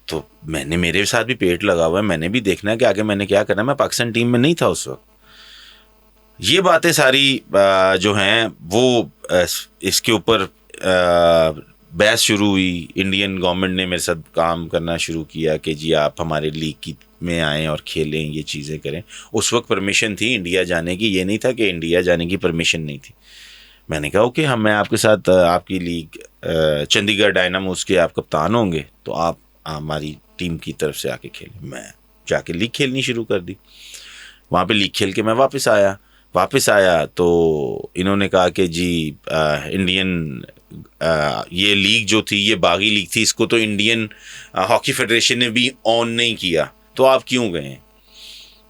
[SPEAKER 1] तो मैंने, मेरे साथ भी पेट लगा हुआ है, मैंने भी देखना है कि आगे मैंने क्या करना है। मैं पाकिस्तान टीम में नहीं था उस वक्त। ये बातें सारी जो हैं वो इसके ऊपर बहस शुरू हुई। इंडियन गवर्नमेंट ने मेरे साथ काम करना शुरू किया कि जी आप हमारे लीग की में आएँ और खेलें, ये चीज़ें करें। उस वक्त परमिशन थी इंडिया जाने की, ये नहीं था कि इंडिया जाने की परमिशन नहीं थी। मैंने कहा ओके, मैं आपके साथ, आपकी लीग चंडीगढ़ डायनामोस के आप कप्तान होंगे तो आप हमारी टीम की तरफ से आके खेलें। मैं जाके लीग खेलनी शुरू कर दी। वहाँ पे लीग खेल के मैं वापस आया तो इन्होंने कहा कि जी इंडियन ये लीग जो थी ये बागी लीग थी, इसको तो इंडियन हॉकी फेडरेशन ने भी ऑन नहीं किया, तो आप क्यों गए?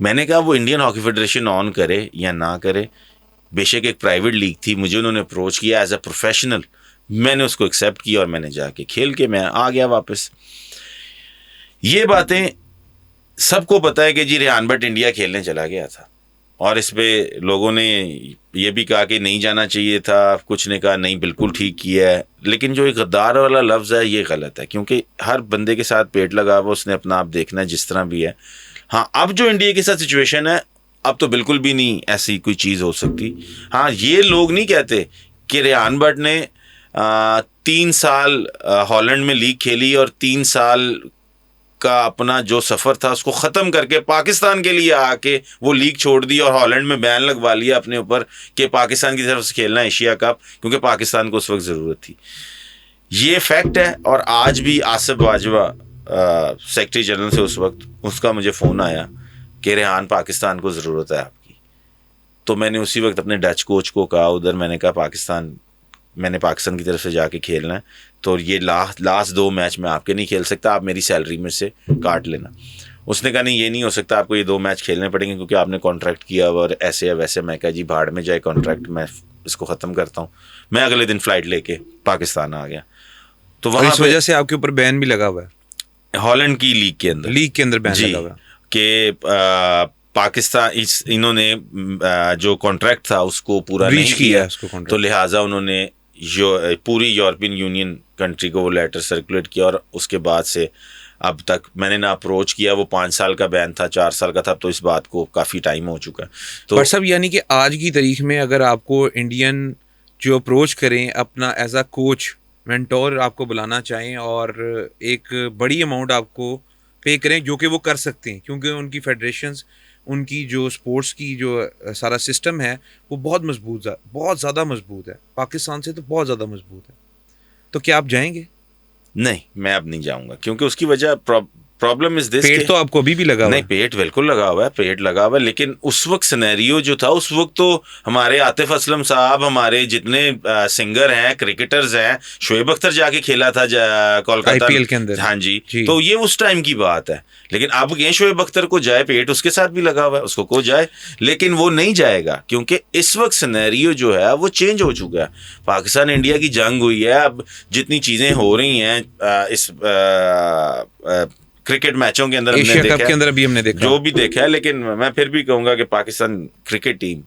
[SPEAKER 1] मैंने कहा वो इंडियन हॉकी फेडरेशन ऑन करे या ना करे, बेशक एक प्राइवेट लीग थी, मुझे उन्होंने अप्रोच किया एज अ प्रोफेशनल, मैंने उसको एक्सेप्ट किया और मैंने जाके खेल के मैं आ गया वापस। ये बातें सबको पता है कि जी रेहान भट्ट इंडिया खेलने चला गया था और इस पे लोगों ने ये भी कहा कि नहीं जाना चाहिए था, कुछ ने कहा नहीं बिल्कुल ठीक किया है। लेकिन जो एक गद्दार वाला लफ्ज़ है ये गलत है, क्योंकि हर बंदे के साथ पेट लगा हुआ, उसने अपना आप देखना है जिस तरह भी है। हाँ, अब जो इंडिया के साथ सिचुएशन है, अब तो बिल्कुल भी नहीं ऐसी कोई चीज़ हो सकती। हाँ, ये लोग नहीं कहते कि रेहान भट्ट ने 3 साल हॉलैंड में लीग खेली और 3 साल का अपना जो सफ़र था उसको ख़त्म करके पाकिस्तान के लिए आके वो लीग छोड़ दी और हॉलैंड में बैन लगवा लिया अपने ऊपर कि पाकिस्तान की तरफ से खेलना एशिया कप, क्योंकि पाकिस्तान को उस वक्त ज़रूरत थी। ये फैक्ट है। और आज भी आसिफ बाजवा सेक्रेटरी जनरल से उस वक्त उसका मुझे फ़ोन आया कि रेहान पाकिस्तान को ज़रूरत है आपकी। तो मैंने उसी वक्त अपने डच कोच को कहा उधर, मैंने कहा मैंने पाकिस्तान की तरफ से जाके खेलना है, तो ये लास्ट 2 मैच में आपके नहीं खेल सकता, आप मेरी सैलरी में से काट लेना। उसने कहा नहीं ये नहीं हो सकता, आपको ये 2 मैच खेलने पड़ेंगे क्योंकि आपने कॉन्ट्रैक्ट किया और ऐसे या वैसे। मैं कहा जी भाड़ में जाए कॉन्ट्रैक्ट, मैं इसको ख़त्म करता हूँ। मैं अगले दिन फ़्लाइट लेके पाकिस्तान आ गया। तो वहाँ
[SPEAKER 2] इस वजह से आपके ऊपर बैन भी लगा हुआ है
[SPEAKER 1] हॉलैंड की लीग के अंदर
[SPEAKER 2] बैन लगा हुआ है
[SPEAKER 1] कि पाकिस्तान इन्होंने जो कॉन्ट्रैक्ट था उसको पूरा नहीं किया, तो लिहाजा उन्होंने पूरी यूरोपियन यूनियन कंट्री को वो लेटर सर्कुलेट किया और उसके बाद से अब तक मैंने ना अप्रोच किया। वो 5 साल का बैन था, 4 साल का था, तो इस बात को काफ़ी टाइम हो चुका है। तो
[SPEAKER 2] पर सब यानी कि आज की तारीख में अगर आपको इंडियन जो अप्रोच करें अपना एज अ कोच मेंटोर आपको बुलाना चाहें और एक बड़ी अमाउंट आपको पे करें, जो कि वो कर सकते हैं क्योंकि उनकी फेडरेशंस, उनकी जो स्पोर्ट्स की जो सारा सिस्टम है वो बहुत मजबूत है, बहुत ज़्यादा मजबूत है, पाकिस्तान से तो बहुत ज़्यादा मजबूत है, तो क्या आप जाएंगे?
[SPEAKER 1] नहीं, मैं अब नहीं जाऊंगा, क्योंकि उसकी वजह प्रॉब्लम इज दिस।
[SPEAKER 2] पेट तो आपको अभी भी लगा हुआ है?
[SPEAKER 1] नहीं, पेट बिल्कुल लगा हुआ है, पेट लगा हुआ है, लेकिन उस वक्त सिनेरियो जो था, उस वक्त तो हमारे आतिफ असलम साहब, हमारे जितने सिंगर हैं, क्रिकेटर्स हैं, शोएब अख्तर जाके खेला था कोलकाता
[SPEAKER 2] आईपीएल के अंदर।
[SPEAKER 1] हाँ जी, तो ये उस टाइम की बात है। लेकिन अब ये शोएब अख्तर को जाए, पेट उसके साथ भी लगा हुआ है, उसको को जाए, लेकिन वो नहीं जाएगा क्योंकि इस वक्त सिनेरियो जो है वो चेंज हो चुका है। पाकिस्तान इंडिया की जंग हुई है, अब जितनी चीज़ें हो रही हैं इस क्रिकेट मैचों के अंदर
[SPEAKER 2] एशिया कप के अंदर भी हमने देखा,
[SPEAKER 1] जो भी देखा है, लेकिन मैं फिर भी कहूंगा कि पाकिस्तान क्रिकेट टीम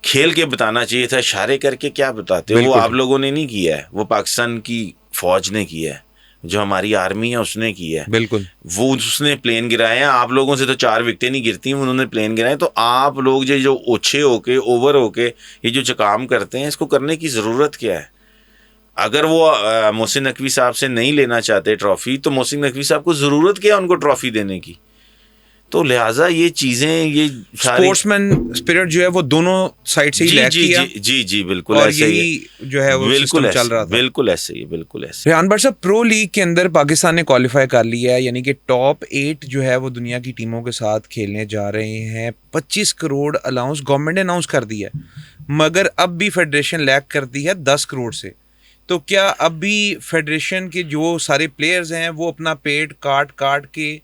[SPEAKER 1] खेल के बताना चाहिए था। इशारे करके क्या बताते हो, वो आप लोगों ने नहीं किया है, वो पाकिस्तान की फौज ने किया है, जो हमारी आर्मी है उसने किया है।
[SPEAKER 2] बिल्कुल,
[SPEAKER 1] वो उसने प्लेन गिराए हैं। आप लोगों से तो 4 विकेटें नहीं गिरती, उन्होंने प्लेन गिराए। तो आप लोग जो ओछे होके, ओवर होके ये जो काम करते हैं, इसको करने की ज़रूरत क्या है? अगर वो मोहसिन नकवी साहब से नहीं लेना चाहते ट्रॉफी, तो मोहसिन नकवी साहब को ज़रूरत क्या है उनको ट्रॉफी देने की? तो लिहाजा ये चीज़ें, ये
[SPEAKER 2] स्पोर्ट्समैन स्पिरिट जो है वो दोनों साइड से ही लैक किया।
[SPEAKER 1] जी बिल्कुल
[SPEAKER 2] और
[SPEAKER 1] ऐसे
[SPEAKER 2] ही जो है वो सिस्टम चल रहा था।
[SPEAKER 1] बिल्कुल ऐसे ही, बिल्कुल ऐसे।
[SPEAKER 2] रेहान भट्ट साहब, प्रो लीग के अंदर पाकिस्तान ने क्वालिफाई कर लिया है, यानी कि टॉप 8 जो है वो दुनिया की टीमों के साथ खेलने जा रहे हैं। 25 करोड़ अलाउंस गवर्नमेंट ने अनाउंस कर दिया है, मगर अब भी फेडरेशन लैक करती है 10 करोड़ से। तो क्या अभी फेडरेशन के जो सारे प्लेयर्स हैं वो अपना पेट काट काट के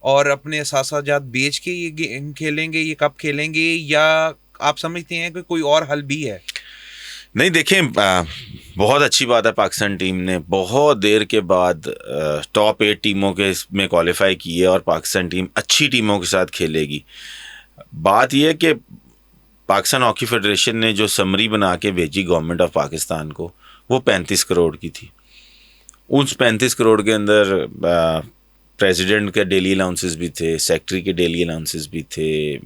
[SPEAKER 2] और अपने साथ बेच के ये गेम खेलेंगे, ये कब खेलेंगे, या आप समझते हैं कि कोई और हल भी है?
[SPEAKER 1] नहीं, देखें, बहुत अच्छी बात है, पाकिस्तान टीम ने बहुत देर के बाद टॉप 8 टीमों के में क्वालिफाई की है और पाकिस्तान टीम अच्छी टीमों के साथ खेलेगी। बात यह है कि पाकिस्तान हॉकी फेडरेशन ने जो समरी बना के भेजी गवर्नमेंट ऑफ पाकिस्तान को, वो 35 करोड़ की थी। उस 35 करोड़ के अंदर प्रेसिडेंट के डेली अलाउंसेस भी थे, सेक्रेटरी के डेली अलाउंसेस भी थे,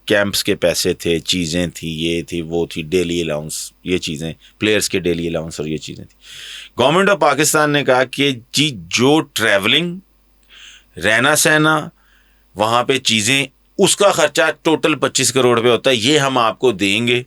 [SPEAKER 1] कैंप्स के पैसे थे, चीज़ें थी, ये थी, वो थी, डेली अलाउंस, ये चीज़ें, प्लेयर्स के डेली अलाउंस और ये चीज़ें थी। गवर्नमेंट ऑफ पाकिस्तान ने कहा कि जी जो ट्रैवलिंग, रहना सहना, वहाँ पे चीज़ें, उसका खर्चा टोटल 25 करोड़ पे होता है, ये हम आपको देंगे।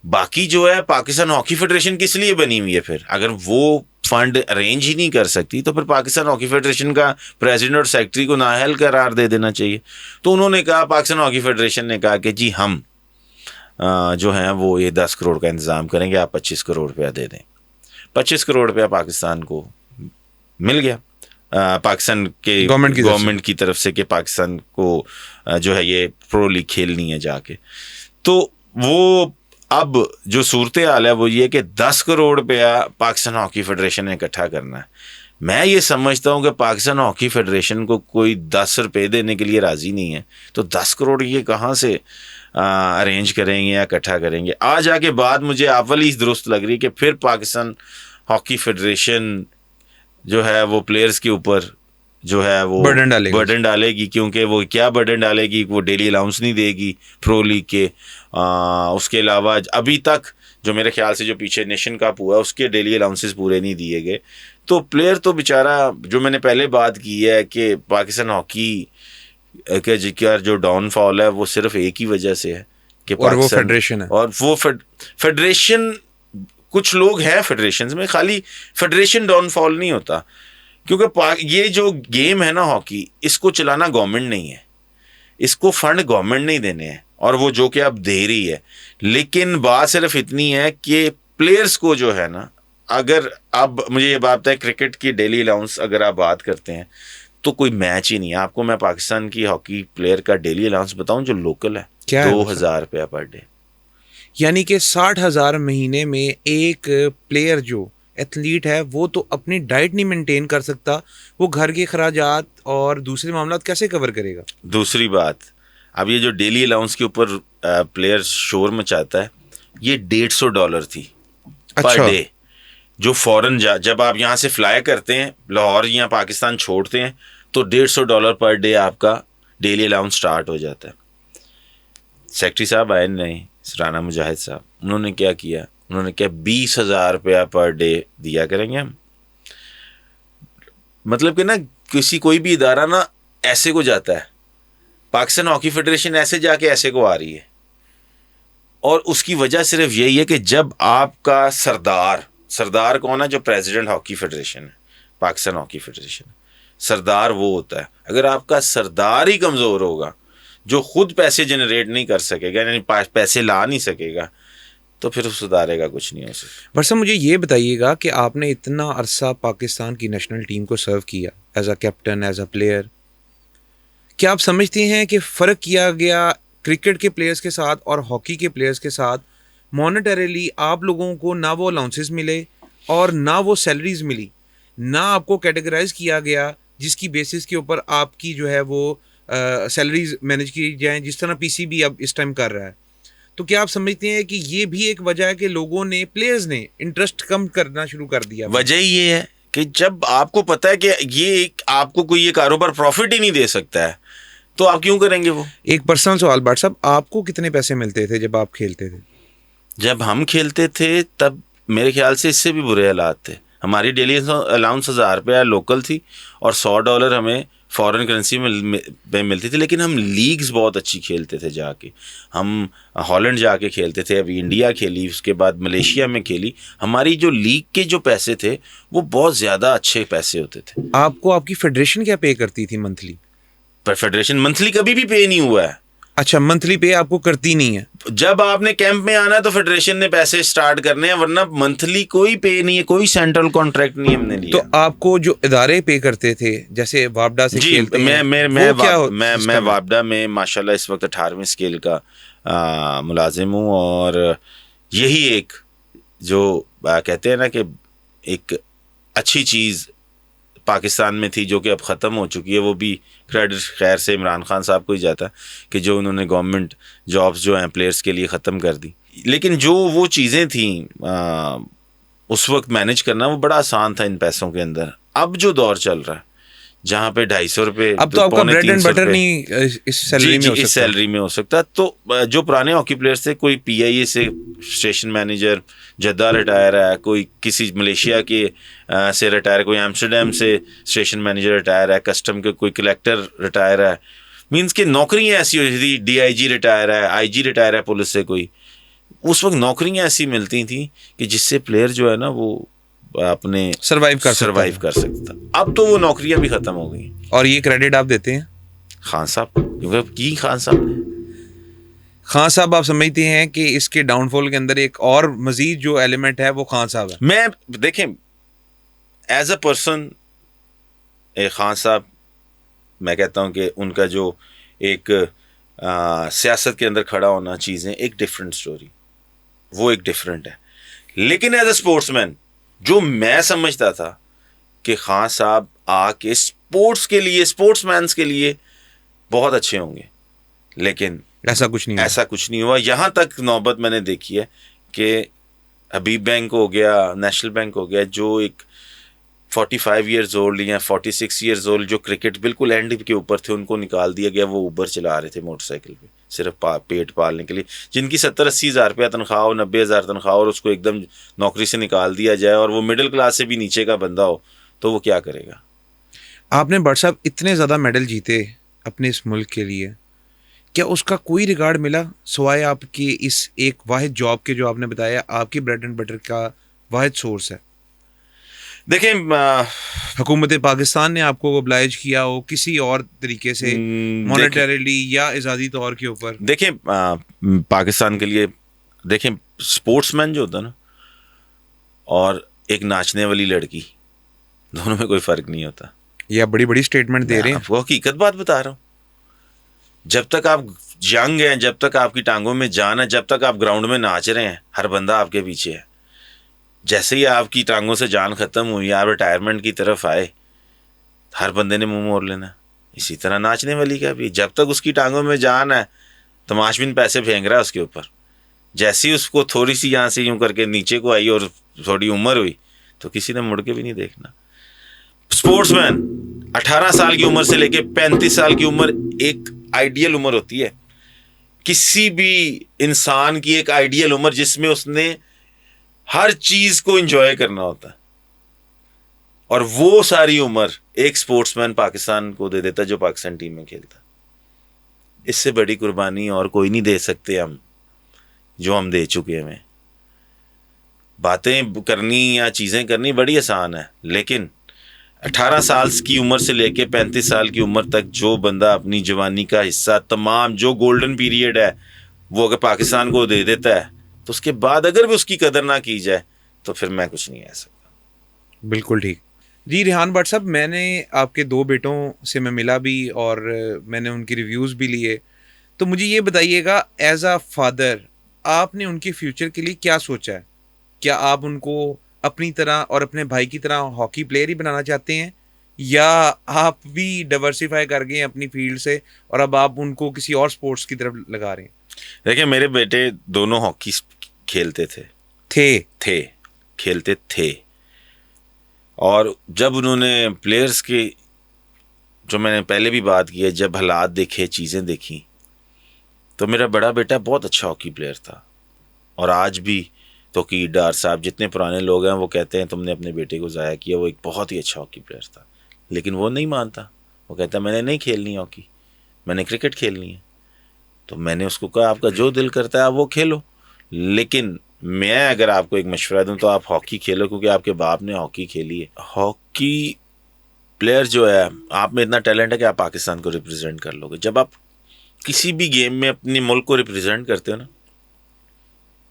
[SPEAKER 1] बाकी जो है पाकिस्तान हॉकी फेडरेशन किस लिए बनी हुई है फिर? अगर वो फंड अरेंज ही नहीं कर सकती तो फिर पाकिस्तान हॉकी फेडरेशन का प्रेसिडेंट और सेक्रेटरी को नाअहल करार दे देना चाहिए। तो उन्होंने कहा, पाकिस्तान हॉकी फेडरेशन ने कहा कि जी हम जो हैं वो ये 10 करोड़ का इंतज़ाम करेंगे, आप 25 करोड़ रुपया दे दें। 25 करोड़ रुपया पाकिस्तान को मिल गया, पाकिस्तान के गवर्नमेंट की तरफ से, कि पाकिस्तान को जो है ये प्रो लीग खेलनी है जाके। तो वो अब जो सूरत हाल है वो ये कि 10 करोड़ रुपया पाकिस्तान हॉकी फेडरेशन ने इकट्ठा करना है। मैं ये समझता हूँ कि पाकिस्तान हॉकी फेडरेशन को कोई 10 रुपये देने के लिए राज़ी नहीं है, तो 10 करोड़ ये कहाँ से अरेंज करेंगे या इकट्ठा करेंगे? आज आके बात मुझे आप वाली दुरुस्त लग रही है कि फिर पाकिस्तान हॉकी फेडरेशन जो है वो प्लेयर्स के ऊपर जो है वो बर्डन डालेगी, क्योंकि वो क्या बर्डन डालेगी, वो डेली अलाउंस नहीं देगी प्रो लीग के। उसके अलावा अभी तक जो मेरे ख्याल से जो पीछे नेशन कप हुआ उसके डेली अलाउंसेस पूरे नहीं दिए गए। तो प्लेयर तो बेचारा, जो मैंने पहले बात की है कि पाकिस्तान हॉकी का जो डाउनफॉल है वो सिर्फ एक ही वजह से है कि
[SPEAKER 2] और वो फेडरेशन है।
[SPEAKER 1] और वो फेडरेशन, कुछ लोग हैं फेडरेशन में, खाली फेडरेशन डाउनफॉल नहीं होता, क्योंकि ये जो गेम है ना हॉकी, इसको चलाना गवर्नमेंट नहीं है, इसको फंड गवर्नमेंट नहीं देने हैं, और वो जो कि अब दे रही है। लेकिन बात सिर्फ इतनी है कि प्लेयर्स को जो है ना, अगर अब मुझे ये बात है, क्रिकेट की डेली अलाउंस अगर आप बात करते हैं तो कोई मैच ही नहीं है। आपको मैं पाकिस्तान की हॉकी प्लेयर का डेली अलाउंस बताऊं जो लोकल है, 2000 रुपया पर डे,
[SPEAKER 2] यानी कि 60,000 महीने में एक प्लेयर जो एथलीट है वो तो अपनी डाइट नहीं मेंटेन कर सकता, वो घर के खर्चात और दूसरे मामलात कैसे कवर करेगा? दूसरी
[SPEAKER 1] बात, अब ये जो डेली अलाउंस के ऊपर प्लेयर शोर मचाता है, ये $150 थी पर डे, जो फॉरेन जब आप यहाँ से फ्लाई करते हैं लाहौर या पाकिस्तान छोड़ते हैं तो $150 पर डे आपका डेली अलाउंस स्टार्ट हो जाता है। सेक्रेटरी साहब आए नहीं, राना मुजाहिद साहब, उन्होंने क्या किया, उन्होंने क्या 20,000 रुपया पर डे दिया करेंगे हम। मतलब कि ना, कोई भी इदारा ना ऐसे को जाता है, पाकिस्तान हॉकी फेडरेशन ऐसे जाके ऐसे को आ रही है, और उसकी वजह सिर्फ यही है कि जब आपका सरदार कौन है? जो प्रेसिडेंट हॉकी फेडरेशन है, पाकिस्तान हॉकी फेडरेशन, सरदार वो होता है। अगर आपका सरदार ही कमज़ोर होगा, जो खुद पैसे जनरेट नहीं कर सकेगा, यानी पैसे ला नहीं सकेगा, तो फिर सुधारेगा कुछ नहीं हो सकता।
[SPEAKER 2] बट सर मुझे ये बताइएगा कि आपने इतना अरसा पाकिस्तान की नेशनल टीम को सर्व किया as a captain, as a player, क्या आप समझते हैं कि फ़र्क किया गया क्रिकेट के प्लेयर्स के साथ और हॉकी के प्लेयर्स के साथ? मॉनेटरीली आप लोगों को ना वो अलाउंसेस मिले और ना वो सैलरीज मिली, ना आपको कैटेगराइज किया गया जिसकी बेसिस के ऊपर आपकी जो है वो सैलरीज मैनेज की जाएँ, जिस तरह पीसीबी अब इस टाइम कर रहा है। तो क्या आप समझते हैं कि ये भी एक वजह है कि लोगों ने, प्लेयर्स ने इंटरेस्ट कम करना शुरू कर दिया?
[SPEAKER 1] वजह ये है कि जब आपको पता है कि ये आपको कोई ये कारोबार प्रॉफिट ही नहीं दे सकता है, तो आप क्यों करेंगे वो?
[SPEAKER 2] एक पर्सनल सवाल भाट साहब, आपको कितने पैसे मिलते थे जब आप खेलते थे?
[SPEAKER 1] जब हम खेलते थे तब मेरे ख्याल से इससे भी बुरे हालात थे। हमारी डेली अलाउंस 1000 रुपया लोकल थी और $100 हमें फॉरेन करेंसी में मिलती थी। लेकिन हम लीग्स बहुत अच्छी खेलते थे, जाके हम हॉलैंड जाके खेलते थे, अभी इंडिया खेली, उसके बाद मलेशिया में खेली। हमारी जो लीग के जो पैसे थे वो बहुत ज़्यादा अच्छे पैसे होते थे।
[SPEAKER 2] आपको आपकी फेडरेशन क्या पे करती थी मंथली?
[SPEAKER 1] पर फेडरेशन मंथली कभी भी पे नहीं हुआ है।
[SPEAKER 2] अच्छा, मंथली पे आपको करती नहीं है?
[SPEAKER 1] जब आपने कैंप में आना है तो फेडरेशन ने पैसे स्टार्ट करने हैं, वरना मंथली कोई पे नहीं है, कोई सेंट्रल कॉन्ट्रैक्ट नहीं हमने
[SPEAKER 2] तो
[SPEAKER 1] लिया।
[SPEAKER 2] आपको जो इदारे पे करते थे, जैसे वापडा से
[SPEAKER 1] जी,
[SPEAKER 2] खेलते
[SPEAKER 1] मैं
[SPEAKER 2] हैं,
[SPEAKER 1] मैं
[SPEAKER 2] वो क्या
[SPEAKER 1] मैं
[SPEAKER 2] सिस्टम है?
[SPEAKER 1] वापडा में माशाल्लाह इस वक्त 18वीं स्केल का मुलाजिम हूँ, और यही एक जो कहते हैं ना कि एक अच्छी चीज़ पाकिस्तान में थी जो कि अब ख़त्म हो चुकी है, वो भी क्रेडिट खैर से इमरान खान साहब को ही जाता है कि जो उन्होंने गवर्नमेंट जॉब्स जो हैं प्लेयर्स के लिए ख़त्म कर दी। लेकिन जो वो चीज़ें थी उस वक्त मैनेज करना वो बड़ा आसान था इन पैसों के अंदर। अब जो दौर चल रहा है जहाँ पे 250 रुपये,
[SPEAKER 2] अब तो आपका ब्रेड एंड
[SPEAKER 1] 350
[SPEAKER 2] बटर
[SPEAKER 1] रुपये,
[SPEAKER 2] नहीं इस सैलरी में
[SPEAKER 1] जी
[SPEAKER 2] हो
[SPEAKER 1] इस
[SPEAKER 2] सकता?
[SPEAKER 1] सैलरी में हो सकता है। तो जो पुराने हॉकी प्लेयर्स थे, कोई पीआईए से स्टेशन मैनेजर जद्दा रिटायर है, कोई किसी मलेशिया के से रिटायर, कोई एम्स्टर्डम से स्टेशन मैनेजर रिटायर है, कस्टम के कोई कलेक्टर रिटायर है, मींस कि नौकरियां ऐसी होती थी, डीआईजी रिटायर है, आईजी रिटायर है पुलिस से कोई। उस वक्त नौकरियां ऐसी मिलती थी कि जिससे प्लेयर जो है ना वो अपने
[SPEAKER 2] सर्वाइव
[SPEAKER 1] सर्वाइव कर सकता। अब तो वो नौकरियां भी खत्म हो गई।
[SPEAKER 2] और ये क्रेडिट आप देते हैं
[SPEAKER 1] खान साहब, क्योंकि की खान साहब ने,
[SPEAKER 2] खान साहब, आप समझते हैं कि इसके डाउनफॉल के अंदर एक और मजीद जो एलिमेंट है वो खान साहब है?
[SPEAKER 1] मैं देखें एज अ पर्सन खान साहब, मैं कहता हूं कि उनका जो एक सियासत के अंदर खड़ा होना, चीज़ें एक डिफरेंट स्टोरी, वो एक डिफरेंट है। लेकिन एज अ स्पोर्ट्समैन जो मैं समझता था कि खान साहब आके स्पोर्ट्स के लिए, स्पोर्ट्समैन्स के लिए बहुत अच्छे होंगे, लेकिन
[SPEAKER 2] ऐसा कुछ नहीं हुआ।
[SPEAKER 1] ऐसा कुछ नहीं हुआ। यहाँ तक नौबत मैंने देखी है कि हबीब बैंक हो गया, नेशनल बैंक हो गया, जो एक 45 ईयर्स ओल्ड या 46 ईयर्स ओल्ड जो क्रिकेट बिल्कुल एंड के ऊपर थे, उनको निकाल दिया गया। वो ऊबर चला रहे थे मोटरसाइकिल पे सिर्फ पेट पालने के लिए, जिनकी 70-80 हज़ार रुपया तनख्वाह हो, 90 हज़ार तनख्वाह हो, और उसको एकदम नौकरी से निकाल दिया जाए और वो मिडिल क्लास से भी नीचे का बंदा हो, तो वो क्या करेगा?
[SPEAKER 2] आपने भट्ट साहब इतने ज़्यादा मेडल जीते अपने इस मुल्क के लिए, क्या उसका कोई रिगार्ड मिला सिवाय आपकी इस एक वाहिद जॉब के, जो आपने बताया आपकी ब्रेड एंड बटर का वाहिद सोर्स है?
[SPEAKER 1] देखें,
[SPEAKER 2] हुकूमत पाकिस्तान ने आपको ओब्लाइज किया हो किसी और तरीके से, मॉनेटरीली या आज़ादी तौर के ऊपर?
[SPEAKER 1] देखें, पाकिस्तान के लिए देखें, स्पोर्ट्समैन जो होता है ना और एक नाचने वाली लड़की, दोनों में कोई फ़र्क नहीं होता।
[SPEAKER 2] या बड़ी बड़ी स्टेटमेंट दे रहे हैं?
[SPEAKER 1] आपको हकीकत बात बता रहा हूँ। जब तक आप यंग हैं, जब तक आपकी टांगों में जान है, जब तक आप ग्राउंड में नाच रहे हैं, हर बंदा आपके पीछे है। जैसे ही आपकी टांगों से जान खत्म हुई, आप रिटायरमेंट की तरफ आए, हर बंदे ने मुंह मोड़ लेना। इसी तरह नाचने वाली का भी, जब तक उसकी टांगों में जान है, तमाशबिन पैसे फेंक रहा है उसके ऊपर। जैसे ही उसको थोड़ी सी यहाँ से यूं करके नीचे को आई और थोड़ी उम्र हुई, तो किसी ने मुड़ के भी नहीं देखना। स्पोर्ट्समैन 18 साल की उम्र से लेके 35 साल की उम्र एक आइडियल उम्र होती है। किसी भी इंसान की एक आइडियल उम्र जिसमें उसने हर चीज को एंजॉय करना होता है, और वो सारी उम्र एक स्पोर्ट्समैन पाकिस्तान को दे देता जो पाकिस्तान टीम में खेलता। इससे बड़ी कुर्बानी और कोई नहीं दे सकते हम, जो हम दे चुके हैं। बातें करनी या चीजें करनी बड़ी आसान है, लेकिन 18 साल की उम्र से लेके 35 साल की उम्र तक जो बंदा अपनी जवानी का हिस्सा, तमाम जो गोल्डन पीरियड है, वो अगर पाकिस्तान को दे देता है, तो उसके बाद अगर भी उसकी कदर ना की जाए तो फिर मैं कुछ नहीं कह सकता।
[SPEAKER 2] बिल्कुल ठीक जी। रेहान भट्ट साहब, मैंने आपके 2 बेटों से मैं मिला भी और मैंने उनकी रिव्यूज़ भी लिए, तो मुझे ये बताइएगा एज अ फादर आपने उनके फ्यूचर के लिए क्या सोचा है? क्या आप उनको अपनी तरह और अपने भाई की तरह हॉकी प्लेयर ही बनाना चाहते हैं, या आप भी डाइवर्सिफाई कर गए अपनी फील्ड से और अब आप उनको किसी और स्पोर्ट्स की तरफ लगा रहे हैं?
[SPEAKER 1] देखिए, मेरे बेटे दोनों हॉकी खेलते थे खेलते थे, और जब उन्होंने प्लेयर्स के, जो मैंने पहले भी बात की है, जब हालात देखे, चीज़ें देखी, तो मेरा बड़ा बेटा बहुत अच्छा हॉकी प्लेयर था। और आज भी तौकीर डार साहब, जितने पुराने लोग हैं, वो कहते हैं तुमने अपने बेटे को ज़ाया किया, वो एक बहुत ही अच्छा हॉकी प्लेयर था। लेकिन वो नहीं मानता, वो कहता मैंने नहीं खेलनी हॉकी, मैंने क्रिकेट खेलनी है। तो मैंने उसको कहा आपका जो दिल करता है आप वो खेलो, लेकिन मैं अगर आपको एक मशवरा दूं तो आप हॉकी खेलो, क्योंकि आपके बाप ने हॉकी खेली है। हॉकी प्लेयर जो है, आप में इतना टैलेंट है कि आप पाकिस्तान को रिप्रेजेंट कर लोगे। जब आप किसी भी गेम में अपने मुल्क को रिप्रेजेंट करते हो ना,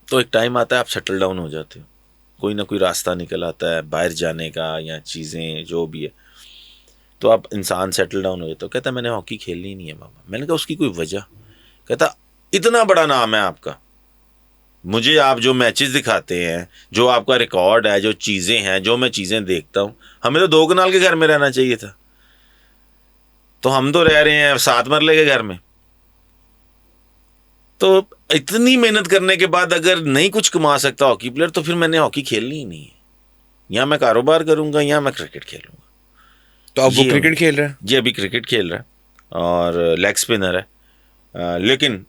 [SPEAKER 1] तो एक टाइम आता है आप सेटल डाउन हो जाते हो, कोई ना कोई रास्ता निकल आता है बाहर जाने का या चीज़ें जो भी है, तो आप इंसान सेटल डाउन हो जाते हो। कहता मैंने हॉकी खेलनी नहीं है मामा। मैंने कहा उसकी कोई वजह? कहता इतना बड़ा नाम है आपका, मुझे आप जो मैचेस दिखाते हैं, जो आपका रिकॉर्ड है, जो चीज़ें हैं, जो मैं चीज़ें देखता हूँ, हमें तो 2 कनाल के घर में रहना चाहिए था, तो हम तो रह रहे हैं 7 मरले के घर में। तो इतनी मेहनत करने के बाद अगर नहीं कुछ कमा सकता हॉकी प्लेयर, तो फिर मैंने हॉकी खेलनी ही नहीं है। या मैं कारोबार करूंगा या मैं क्रिकेट खेलूंगा।
[SPEAKER 2] तो अब वो
[SPEAKER 1] ये
[SPEAKER 2] क्रिकेट खेल रहा है?
[SPEAKER 1] जी अभी क्रिकेट खेल रहा है और लेग स्पिनर है। लेकिन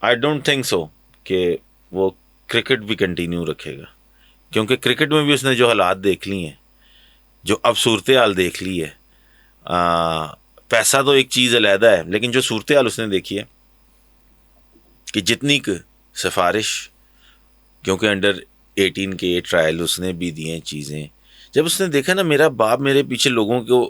[SPEAKER 1] आई डोंट थिंक सो कि वो क्रिकेट भी कंटिन्यू रखेगा, क्योंकि क्रिकेट में भी उसने जो हालात देख ली हैं, जो अब सूरत हाल देख ली है, पैसा तो एक चीज़ अलहदा है, लेकिन जो सूरत हाल उसने देखी है कि जितनी सिफारिश, क्योंकि अंडर 18 के ट्रायल उसने भी दिए चीज़ें, जब उसने देखा ना मेरा बाप मेरे पीछे लोगों को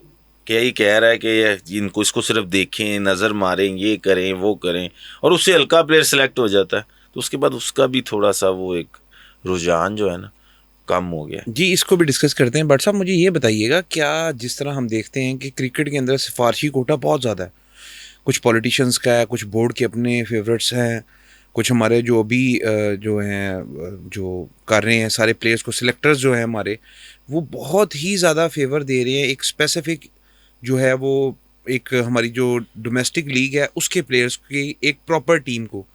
[SPEAKER 1] क्या ही कह रहा है कि इनको इसको सिर्फ देखें, नज़र मारें, ये करें वो करें, और उससे हल्का प्लेयर सेलेक्ट हो जाता है, तो उसके बाद उसका भी थोड़ा सा वो एक रुझान जो है ना कम हो गया।
[SPEAKER 2] जी, इसको भी डिस्कस करते हैं। बट साहब मुझे ये बताइएगा, क्या जिस तरह हम देखते हैं कि क्रिकेट के अंदर सिफारशी कोटा बहुत ज़्यादा है, कुछ पॉलिटिशियंस का है, कुछ बोर्ड के अपने फेवरेट्स हैं, कुछ हमारे जो अभी जो हैं जो कर रहे हैं सारे प्लेयर्स को, सिलेक्टर्स जो हैं हमारे, वो बहुत ही ज़्यादा फेवर दे रहे हैं एक स्पेसिफिक जो है वो, एक हमारी जो डोमेस्टिक लीग है उसके प्लेयर्स की एक प्रॉपर टीम को।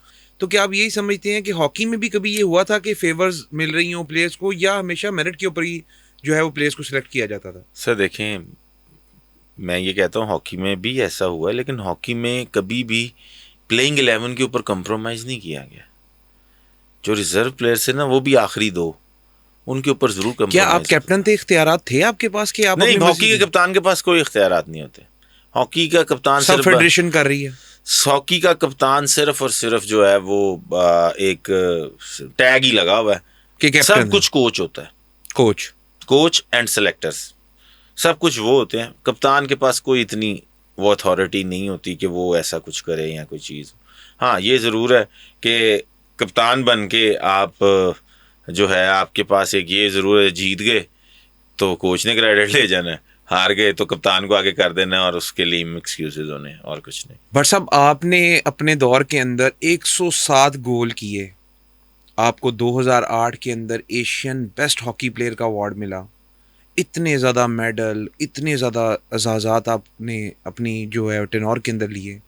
[SPEAKER 2] तो क्या आप यही समझते हैं कि हॉकी में भी कभी ये हुआ था कि फेवर्स मिल रही हों प्लेयर्स को, या हमेशा मेरिट के ऊपर ही जो है वो प्लेयर्स को सिलेक्ट किया जाता था?
[SPEAKER 1] सर देखें, मैं ये कहता हूँ हॉकी में भी ऐसा हुआ है, लेकिन हॉकी में कभी भी प्लेइंग 11 के ऊपर कंप्रोमाइज़ नहीं किया गया। जो रिजर्व प्लेयर्स है ना, वो भी आखिरी 2, उनके ऊपर ज़रूर
[SPEAKER 2] क्या आप
[SPEAKER 1] कंप्रोमाइज़।
[SPEAKER 2] कैप्टन थे, इख्तियारात थे आपके पास कि आप
[SPEAKER 1] नहीं,
[SPEAKER 2] अपनी
[SPEAKER 1] हॉकी
[SPEAKER 2] मर्जी
[SPEAKER 1] के कप्तान के पास कोई इख्तियारात नहीं होते। हॉकी का कप्तान
[SPEAKER 2] सब
[SPEAKER 1] सिर्फ
[SPEAKER 2] फेडरेशन कर रही है
[SPEAKER 1] हॉकी का कप्तान सिर्फ और सिर्फ जो है वो एक टैग ही लगा हुआ है।
[SPEAKER 2] कि
[SPEAKER 1] सब
[SPEAKER 2] कैप्टन
[SPEAKER 1] कुछ कोच होता है,
[SPEAKER 2] कोच?
[SPEAKER 1] कोच एंड सेलेक्टर्स, सब कुछ वो होते हैं। कप्तान के पास कोई इतनी वो अथॉरिटी नहीं होती कि वो ऐसा कुछ करे या कोई चीज़। हाँ, ये ज़रूर है कि कप्तान बन के आप जो है आपके पास एक ये ज़रूर है, जीत गए तो कोच ने क्रेडिट ले जाना है, हार गए तो कप्तान को आगे कर देना है और उसके लिए एक्सक्यूजेज होने हैं, और कुछ नहीं।
[SPEAKER 2] बट साहब आपने अपने दौर के अंदर 107 गोल किए, आपको 2008 के अंदर एशियन बेस्ट हॉकी प्लेयर का अवार्ड मिला, इतने ज़्यादा मेडल, इतने ज़्यादा एजाज़ात आपने अपनी जो है टेनोर के अंदर लिए,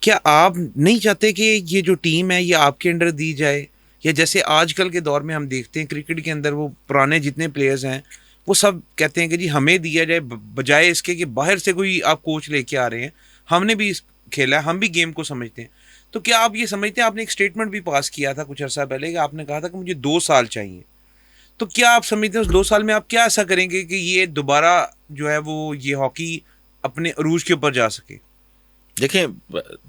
[SPEAKER 2] क्या आप नहीं चाहते कि ये जो टीम है ये आपके अंडर दी जाए? या जैसे आजकल के दौर में हम देखते हैं क्रिकेट के अंदर वो पुराने जितने प्लेयर्स हैं वो सब कहते हैं कि जी हमें दिया जाए, बजाय इसके कि बाहर से कोई आप कोच लेके आ रहे हैं। हमने भी खेला है, हम भी गेम को समझते हैं। तो क्या आप ये समझते हैं, आपने एक स्टेटमेंट भी पास किया था कुछ अर्सा पहले कि आपने कहा था कि मुझे 2 साल चाहिए, तो क्या आप समझते हैं उस 2 साल में आप क्या ऐसा करेंगे कि ये दोबारा जो है वो ये हॉकी अपने अरूज के ऊपर जा सके?
[SPEAKER 1] देखें,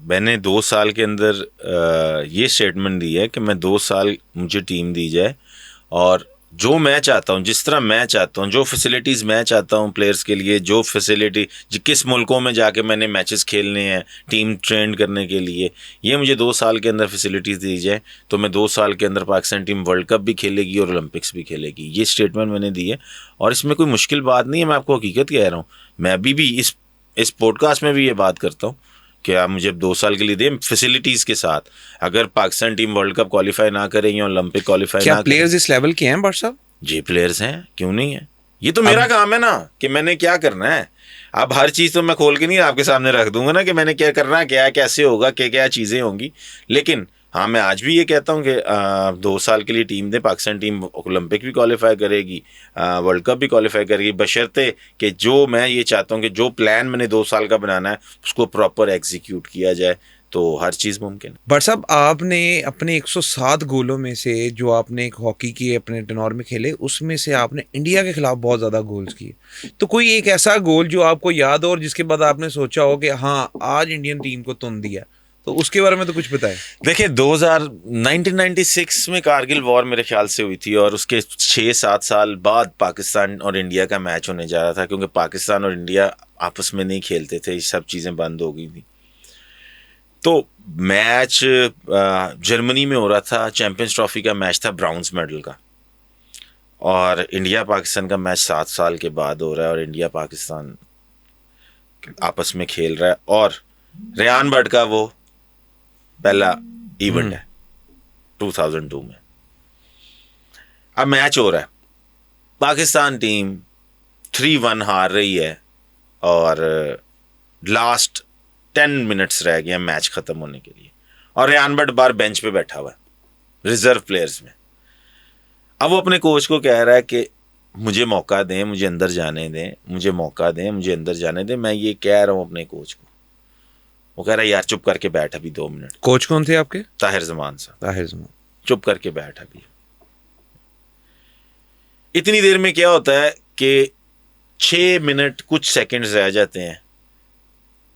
[SPEAKER 1] मैंने 2 साल के अंदर ये स्टेटमेंट दी है कि मैं 2 साल मुझे टीम दी जाए, और जो मैं चाहता हूँ, जिस तरह मैं चाहता हूँ, जो फैसिलिटीज़ मैं चाहता हूँ प्लेयर्स के लिए, जो फैसिलिटी किस मुल्कों में जाके मैंने मैचेस खेलने हैं टीम ट्रेंड करने के लिए, ये मुझे 2 साल के अंदर फैसिलिटीज़ दी जाए, तो मैं 2 साल के अंदर पाकिस्तान टीम वर्ल्ड कप भी खेलेगी और ओलंपिक्स भी खेलेगी। ये स्टेटमेंट मैंने दी है, और इसमें कोई मुश्किल बात नहीं है, मैं आपको हकीकत कह रहा हूँ। मैं अभी भी इस पॉडकास्ट में भी ये बात करता हूँ कि आप मुझे 2 साल के लिए दें फैसिलिटीज़ के साथ। अगर Pakistan team world cup qualify ना करें या ओलंपिक क्वालिफाई
[SPEAKER 2] क्या
[SPEAKER 1] ना
[SPEAKER 2] प्लेयर्स इस लेवल के हैं बट साहब?
[SPEAKER 1] जी प्लेयर्स हैं, क्यों नहीं है। ये तो मेरा काम है ना कि मैंने क्या करना है। अब हर चीज़ तो मैं खोल के नहीं आपके सामने रख दूंगा ना कि मैंने क्या करना है, क्या कैसे होगा, क्या क्या चीज़ें होंगी। लेकिन हाँ, मैं आज भी ये कहता हूँ कि 2 साल के लिए टीम दे। पाकिस्तान टीम ओलंपिक भी क्वालिफाई करेगी, वर्ल्ड कप भी क्वालिफाई करेगी, बशर्ते कि जो मैं ये चाहता हूँ कि जो प्लान मैंने 2 साल का बनाना है उसको प्रॉपर एग्जीक्यूट किया जाए, तो हर चीज़ मुमकिन है।
[SPEAKER 2] बट साहब आपने अपने 107 गोलों में से जो आपने एक हॉकी की अपने टेनोर में खेले, उसमें से आपने इंडिया के खिलाफ बहुत ज़्यादा गोल्स किए। तो कोई एक ऐसा गोल जो आपको याद हो और जिसके बाद आपने सोचा हो कि हाँ आज इंडियन टीम को तुन दिया, तो उसके बारे में तो कुछ बताएं।
[SPEAKER 1] देखिए 1996 में कारगिल वॉर मेरे ख्याल से हुई थी, और उसके 6-7 साल बाद पाकिस्तान और इंडिया का मैच होने जा रहा था, क्योंकि पाकिस्तान और इंडिया आपस में नहीं खेलते थे, ये सब चीज़ें बंद हो गई थी। तो मैच जर्मनी में हो रहा था, चैंपियंस ट्रॉफी का मैच था, ब्राउन्स मेडल का, और इंडिया पाकिस्तान का मैच 7 साल के बाद हो रहा है और इंडिया पाकिस्तान आपस में खेल रहा है, और रेयान बट का वो पहला इवेंट है 2002 में। अब मैच हो रहा है, पाकिस्तान टीम 3-1 हार रही है और लास्ट 10 मिनट्स रह गए मैच खत्म होने के लिए, और रेयान बट बाहर बेंच पे बैठा हुआ है रिजर्व प्लेयर्स में। अब वो अपने कोच को कह रहा है कि मुझे मौका दें, मुझे अंदर जाने दें, मुझे मौका दें, मुझे अंदर जाने दें, मैं ये कह रहा हूँ अपने कोच को। वो कह रहा है यार चुप करके बैठ अभी 2 मिनट।
[SPEAKER 2] कोच कौन थे आपके?
[SPEAKER 1] ताहिर जमान साहब।
[SPEAKER 2] ताहिर जमान।
[SPEAKER 1] चुप करके बैठ अभी। इतनी देर में क्या होता है कि 6 मिनट कुछ सेकंड्स रह जाते हैं,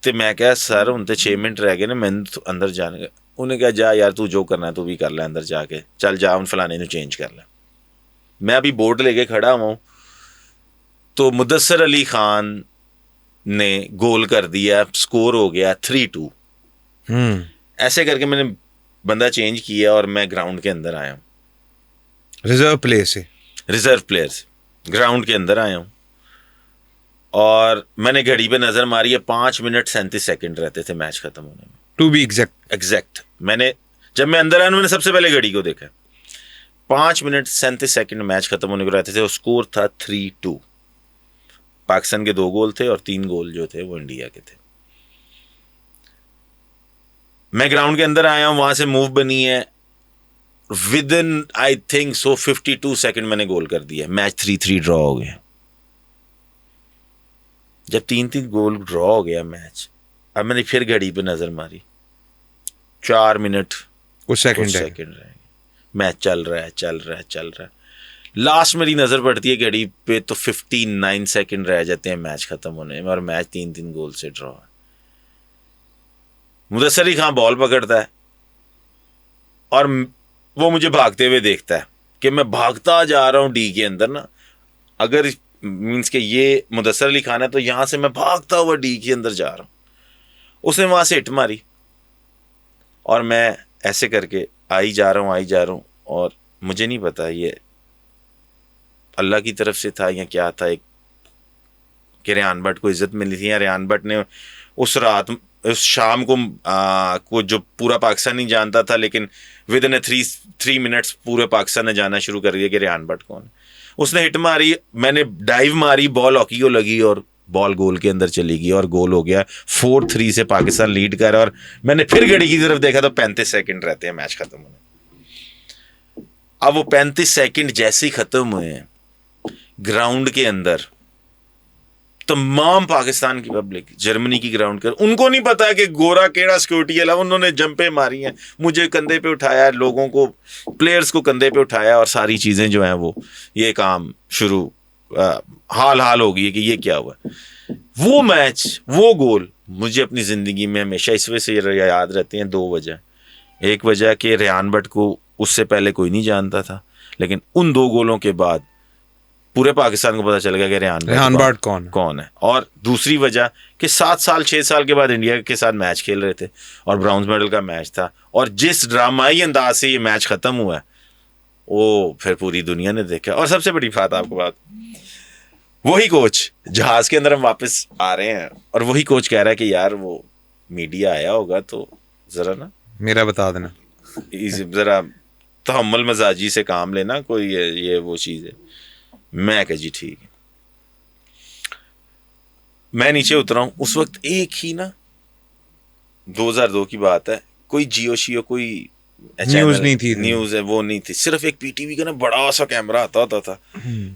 [SPEAKER 1] तो मैं क्या सर उन तो 6 मिनट रह गए ना, मैंने तो अंदर जाने का। उन्हें कहा जा यार तू जो करना है तू भी कर ले, अंदर जाके चल जा उन फलाने ने चेंज कर ले। मैं अभी बोर्ड लेके खड़ा हुआ हूँ, तो मुदस्सर अली खान ने गोल कर दिया, स्कोर हो गया 3-2। ऐसे करके मैंने बंदा चेंज किया और मैं ग्राउंड के अंदर आया हूँ,
[SPEAKER 2] रिजर्व प्लेयर से,
[SPEAKER 1] रिजर्व प्लेयर्स ग्राउंड के अंदर आया हूँ, और मैंने घड़ी पे नजर मारी है, 5 मिनट 37 सेकंड रहते थे मैच खत्म होने में,
[SPEAKER 2] टू बी
[SPEAKER 1] एग्जैक्ट। मैंने जब मैं अंदर आया मैंने सबसे पहले घड़ी को देखा, 5 मिनट 37 सेकंड मैच खत्म होने को रहते थे, और स्कोर था 3-2। पाकिस्तान के 2 गोल थे और 3 गोल जो थे वो इंडिया के थे। मैं ग्राउंड के अंदर आया हूं, वहां से मूव बनी है, with in I think so 52 second मैंने गोल कर दिया, मैच 3-3 ड्रॉ हो गया। जब 3-3 गोल ड्रॉ हो गया मैच, अब मैंने फिर घड़ी पे नजर मारी, 4 मिनट
[SPEAKER 2] कुछ सेकंड
[SPEAKER 1] रह गए, मैच चल रहा है। लास्ट मेरी नजर पड़ती है घड़ी पे तो 59 सेकंड रह जाते हैं मैच खत्म होने में, और मैच 3-3 गोल से ड्रॉ है। मुदस्सर अली खान बॉल पकड़ता है और वो मुझे भागते हुए देखता है कि मैं भागता जा रहा हूं डी के अंदर ना, अगर मींस के ये मुदस्सर अली खान है तो यहां से मैं भागता हुआ डी के अंदर जा रहा हूं। उसने वहां से हिट मारी और मैं ऐसे करके आई जा रहा हूं, और मुझे नहीं पता ये अल्लाह की तरफ से था या क्या था, एक कि रेयान बट को इज्जत मिली थी, या रेयान बट ने उस रात उस शाम को जो पूरा पाकिस्तान नहीं जानता था, लेकिन विद इन 3 मिनट्स पूरे पाकिस्तान ने जानना शुरू कर दिया कि रेयान बट कौन है। उसने हिट मारी, मैंने डाइव मारी, बॉल हॉकी को लगी और बॉल गोल के अंदर चली गई और गोल हो गया। 4-3 से पाकिस्तान लीड कर, और मैंने फिर घड़ी की तरफ देखा तो 35 सेकंड रहते हैं मैच खत्म होने। अब वो 35 सेकंड जैसे ही खत्म हुए हैं, ग्राउंड के अंदर तमाम पाकिस्तान की पब्लिक जर्मनी की ग्राउंड कर, उनको नहीं पता कि गोरा केड़ा सिक्योरिटी है, उन्होंने जंपे मारी हैं, मुझे कंधे पे उठाया, लोगों को प्लेयर्स को कंधे पे उठाया, और सारी चीजें जो हैं वो ये काम शुरू हाल हो गई है कि ये क्या हुआ। वो मैच, वो गोल मुझे अपनी जिंदगी में हमेशा इस वजह से याद रहते हैं। 2 वजह, एक वजह कि रेयान बट को उससे पहले कोई नहीं जानता था, लेकिन उन 2 गोलों के बाद पूरे पाकिस्तान को पता चल गया कि रेयान बट कौन है। और दूसरी वजह कि 6 साल के बाद इंडिया के साथ मैच खेल रहे थे और ब्राउन्स मेडल का मैच था, और जिस ड्रामाई अंदाज से ये मैच खत्म हुआ है वो फिर पूरी दुनिया ने देखा। और सबसे बड़ी बात, आपको बात, वही कोच, जहाज के अंदर हम वापस आ रहे हैं और वही कोच कह रहा है कि यार वो मीडिया आया होगा तो जरा ना
[SPEAKER 2] मेरा बता देना,
[SPEAKER 1] जरा तहम्मुल मजाजी से काम लेना, कोई ये वो चीज़ है। मैं कह जी ठीक है। मैं नीचे उतरा हूं उस वक्त, एक ही ना 2002 की बात है, कोई जियो कोई
[SPEAKER 2] न्यूज़ नहीं थी,
[SPEAKER 1] न्यूज़ है वो नहीं थी, सिर्फ एक पीटीवी का ना बड़ा सा कैमरा आता होता था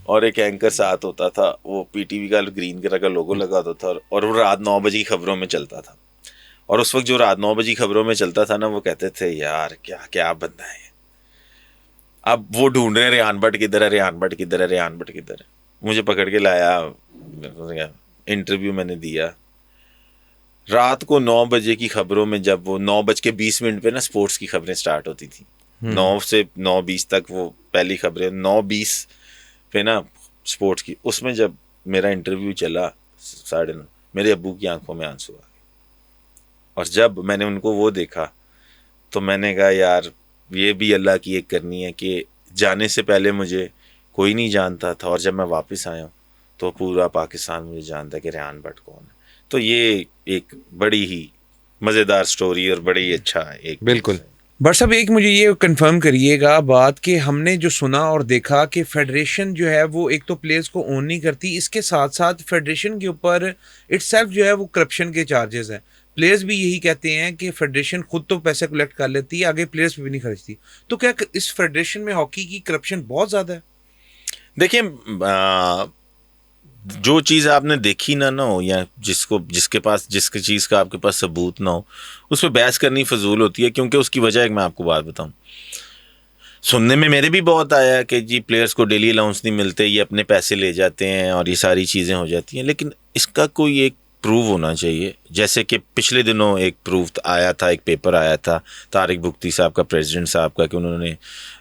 [SPEAKER 1] और एक एंकर साथ होता था, वो पीटीवी का ग्रीन कलर का लोगो लगा होता था, और वो रात 9 बजे की खबरों में चलता था। और उस वक्त जो रात 9 बजे की खबरों में चलता था ना, वो कहते थे यार क्या क्या बंदा है। अब वो ढूंढ रहे हैं रेयान बट किधर है, रेयान बट किधर है, रेयान बट किधर है। मुझे पकड़ के लाया, इंटरव्यू मैंने दिया। रात को 9 बजे की खबरों में, जब वो 9:20 पे ना स्पोर्ट्स की खबरें स्टार्ट होती थी, 9 से 9:20 तक वो पहली खबरें, 9:20 पे ना स्पोर्ट्स की, उसमें जब मेरा इंटरव्यू चला 9:30, मेरे अब्बू की आंखों में आंसू आ गए। और जब मैंने उनको वो देखा तो मैंने कहा यार ये भी अल्लाह की एक करनी है कि जाने से पहले मुझे कोई नहीं जानता था और जब मैं वापस आया हूँ तो पूरा पाकिस्तान मुझे जानता है कि रेहान भट्ट कौन है। तो ये एक बड़ी ही मज़ेदार स्टोरी और बड़ी अच्छा एक
[SPEAKER 2] बिल्कुल। बट साहब एक मुझे ये कंफर्म करिएगा बात कि हमने जो सुना और देखा कि फेडरेशन जो है वो एक तो प्लेयर्स को ओन नहीं करती, इसके साथ साथ फेडरेशन के ऊपर इटसेल्फ जो है वो करप्शन के चार्जेस हैं। प्लेयर्स भी यही कहते हैं कि फेडरेशन खुद तो पैसे कलेक्ट कर लेती है, आगे प्लेयर्स पे भी नहीं खर्चती। तो क्या इस फेडरेशन में हॉकी की करप्शन बहुत ज़्यादा है?
[SPEAKER 1] देखिए जो चीज़ आपने देखी ना हो या जिसके चीज़ का आपके पास सबूत ना हो उस पर बहस करनी फजूल होती है, क्योंकि उसकी वजह एक मैं आपको बात बताऊं। सुनने में मेरे भी बहुत आया कि जी प्लेयर्स को डेली अलाउंस नहीं मिलते, ये अपने पैसे ले जाते हैं और ये सारी चीज़ें हो जाती हैं, लेकिन इसका कोई एक प्रूव होना चाहिए। जैसे कि पिछले दिनों एक प्रूफ आया था, एक पेपर आया था तारिक बुख्ती साहब का, प्रेसिडेंट साहब का, कि उन्होंने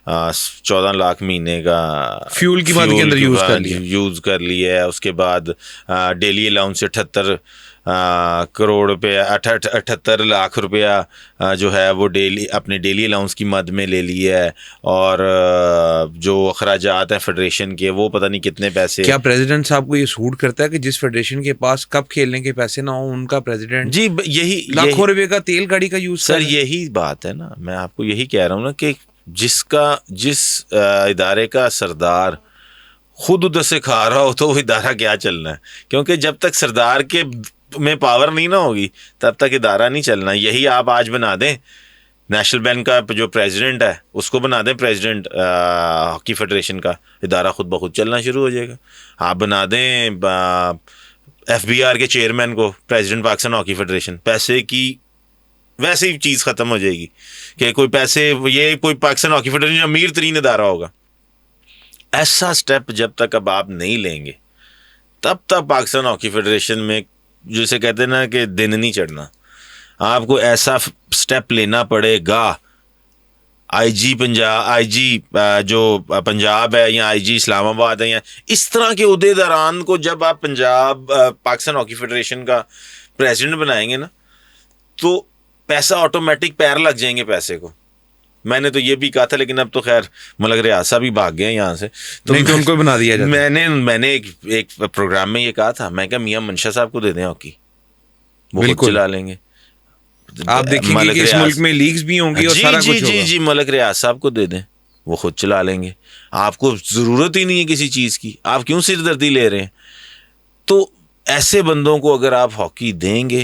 [SPEAKER 1] 14 लाख महीने का
[SPEAKER 2] फ्यूल की मद के अंदर यूज़ कर
[SPEAKER 1] लिया है। उसके बाद डेली अलाउंस 78 करोड़ रुपया 78 लाख रुपया जो है वो अपने डेली अलाउंस की मद में ले लिया है। और जो अखराजात हैं फेडरेशन के वो पता नहीं कितने पैसे।
[SPEAKER 2] क्या प्रेसिडेंट साहब को ये सूट करता है कि जिस फेडरेशन के पास कब खेलने के पैसे ना हो उनका प्रेसिडेंट
[SPEAKER 1] जी यही
[SPEAKER 2] लाखों रुपए का तेल गाड़ी का यूज
[SPEAKER 1] सर यही बात है ना, मैं आपको यही कह रहा हूँ ना कि जिस इदारे का सरदार खुद उधर से खा रहा हो तो वो इदारा क्या चलना है, क्योंकि जब तक सरदार के में पावर नहीं ना होगी तब तक इदारा नहीं चलना। यही आप आज बना दें नेशनल बैंक का जो प्रेसिडेंट है उसको बना दें प्रेसिडेंट हॉकी फेडरेशन का, इदारा खुद ब खुद चलना शुरू हो जाएगा। आप बना दें FBR के चेयरमैन को प्रेसिडेंट पाकिस्तान हॉकी फेडरेशन, पैसे की वैसे ही चीज़ ख़त्म हो जाएगी कि कोई पैसे ये कोई पाकिस्तान हॉकी फेडरेशन अमीर तरीन इदारा होगा। ऐसा स्टेप जब तक अब आप नहीं लेंगे तब तक पाकिस्तान हॉकी फेडरेशन में जैसे कहते हैं ना कि दिन नहीं चढ़ना। आपको ऐसा स्टेप लेना पड़ेगा, IG जो पंजाब है या IG इस्लामाबाद है या इस तरह के उहदेदारान को जब आप पाकिस्तान हॉकी फेडरेशन का प्रेसिडेंट बनाएंगे ना तो पैसा ऑटोमेटिक पैर लग जाएंगे पैसे को। मैंने तो ये भी कहा था, लेकिन अब तो खैर मलक रियासा भी भाग गए यहाँ से,
[SPEAKER 2] तो नहीं तो उनको बना दिया जाता।
[SPEAKER 1] मैंने एक प्रोग्राम में ये कहा था, मैं क्या मियां मंशा साहब को दे दें हॉकी, वो खुद चला लेंगे।
[SPEAKER 2] आप देखेंगे कि इस मुल्क में लीग्स भी होंगी और सारा कुछ होगा।
[SPEAKER 1] जी मलक रियास साहब को दे दें, वो खुद चला लेंगे। आपको जरूरत ही नहीं है किसी चीज की, आप क्यों सिरदर्दी ले रहे हैं? तो ऐसे बंदों को अगर आप हॉकी देंगे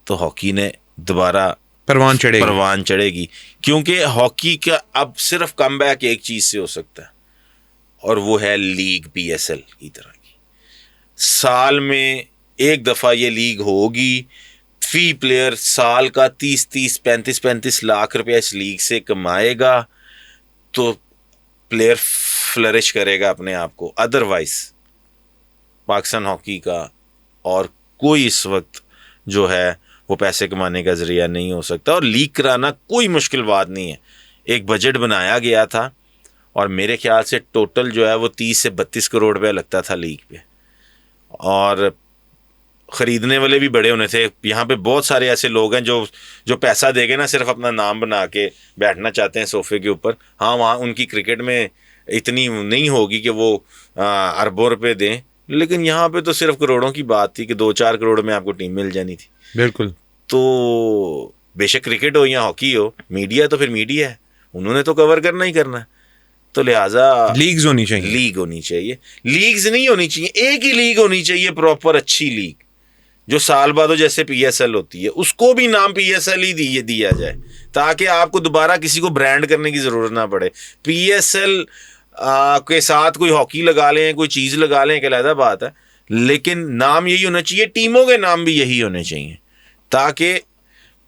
[SPEAKER 1] तो हॉकी ने दोबारा परवान चढ़ेगी, क्योंकि हॉकी का अब सिर्फ कमबैक एक चीज से हो सकता है और वो है लीग PSL की तरह की। साल में एक दफा ये लीग होगी, फी प्लेयर साल का 30-30 35-35 लाख रुपया इस लीग से कमाएगा तो प्लेयर फ्लरिश करेगा अपने आप को। अदरवाइज पाकिस्तान हॉकी का और कोई इस वक्त जो है वो पैसे कमाने का जरिया नहीं हो सकता। और लीग कराना कोई मुश्किल बात नहीं है। एक बजट बनाया गया था और मेरे ख्याल से टोटल जो है वो 30 से 32 करोड़ रुपया लगता था लीग पे, और ख़रीदने वाले भी बड़े होने थे। यहाँ पे बहुत सारे ऐसे लोग हैं जो पैसा देके ना सिर्फ अपना नाम बना के बैठना चाहते हैं सोफे के ऊपर। हाँ, वहाँ उनकी क्रिकेट में इतनी नहीं होगी कि वो अरबों रुपए दें, लेकिन यहाँ पे तो सिर्फ करोड़ों की बात थी कि 2-4 करोड़ में आपको टीम मिल जानी थी।
[SPEAKER 2] बिल्कुल।
[SPEAKER 1] तो बेशक क्रिकेट हो या हॉकी हो, मीडिया तो फिर मीडिया है, उन्होंने तो कवर करना ही करना है। तो लिहाजा
[SPEAKER 2] लीग्स होनी चाहिए।
[SPEAKER 1] लीग्स नहीं होनी चाहिए, एक ही लीग होनी चाहिए प्रॉपर अच्छी लीग, जो साल बाद जैसे PSL होती है उसको भी नाम PSL ही दिया जाए, ताकि आपको दोबारा किसी को ब्रांड करने की ज़रूरत ना पड़े। PSL के साथ कोई हॉकी लगा लें, कोई चीज़ लगा लें, एक अलग बात है, लेकिन नाम यही होना चाहिए, टीमों के नाम भी यही होने चाहिए, ताकि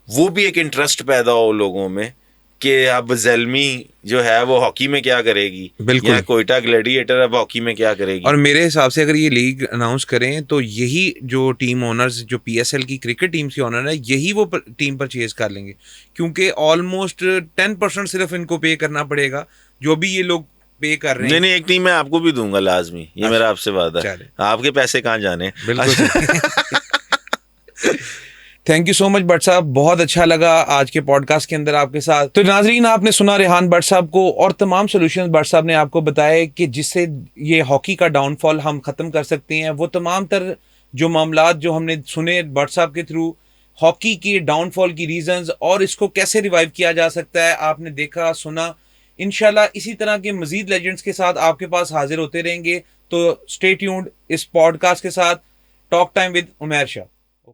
[SPEAKER 1] वो भी एक इंटरेस्ट पैदा हो लोगों में कि अब ज़ेलमी जो है वो हॉकी में क्या करेगी, या कोयटा ग्लैडिएटर अब हॉकी में क्या करेगी।
[SPEAKER 2] और मेरे हिसाब से अगर ये लीग अनाउंस करें तो यही जो टीम ओनर्स, जो PSL की क्रिकेट टीम्स के ओनर है, यही वो टीम परचेज कर लेंगे, क्योंकि ऑलमोस्ट 10% सिर्फ इनको पे करना पड़ेगा जो भी ये लोग पे कर रहे हैं।
[SPEAKER 1] नहीं, एक टीम मैं आपको भी दूंगा लाजमी, ये मेरा आपसे वादा है। आपके पैसे कहाँ जाने।
[SPEAKER 2] Thank you so much Bhatt साहब, बहुत अच्छा लगा आज के पॉडकास्ट के अंदर आपके साथ। तो नाजरीन, आपने सुना रेहान भट्ट साहब को और तमाम सोल्यूशन भट्ट साहब ने आपको बताए कि जिससे ये हॉकी का डाउनफॉल हम ख़त्म कर सकते हैं। वो तमाम तर जो मामलात जो हमने सुने भट्ट साहब के थ्रू, हॉकी की डाउनफॉल की रीजंस और इसको कैसे रिवाइव किया जा सकता है, आपने देखा सुना। इंशाल्लाह इसी तरह के मजीद लेजेंड्स के साथ आपके पास हाजिर होते रहेंगे। तो स्टे ट्यून्ड इस पॉडकास्ट के साथ, talk time with Umair Shah.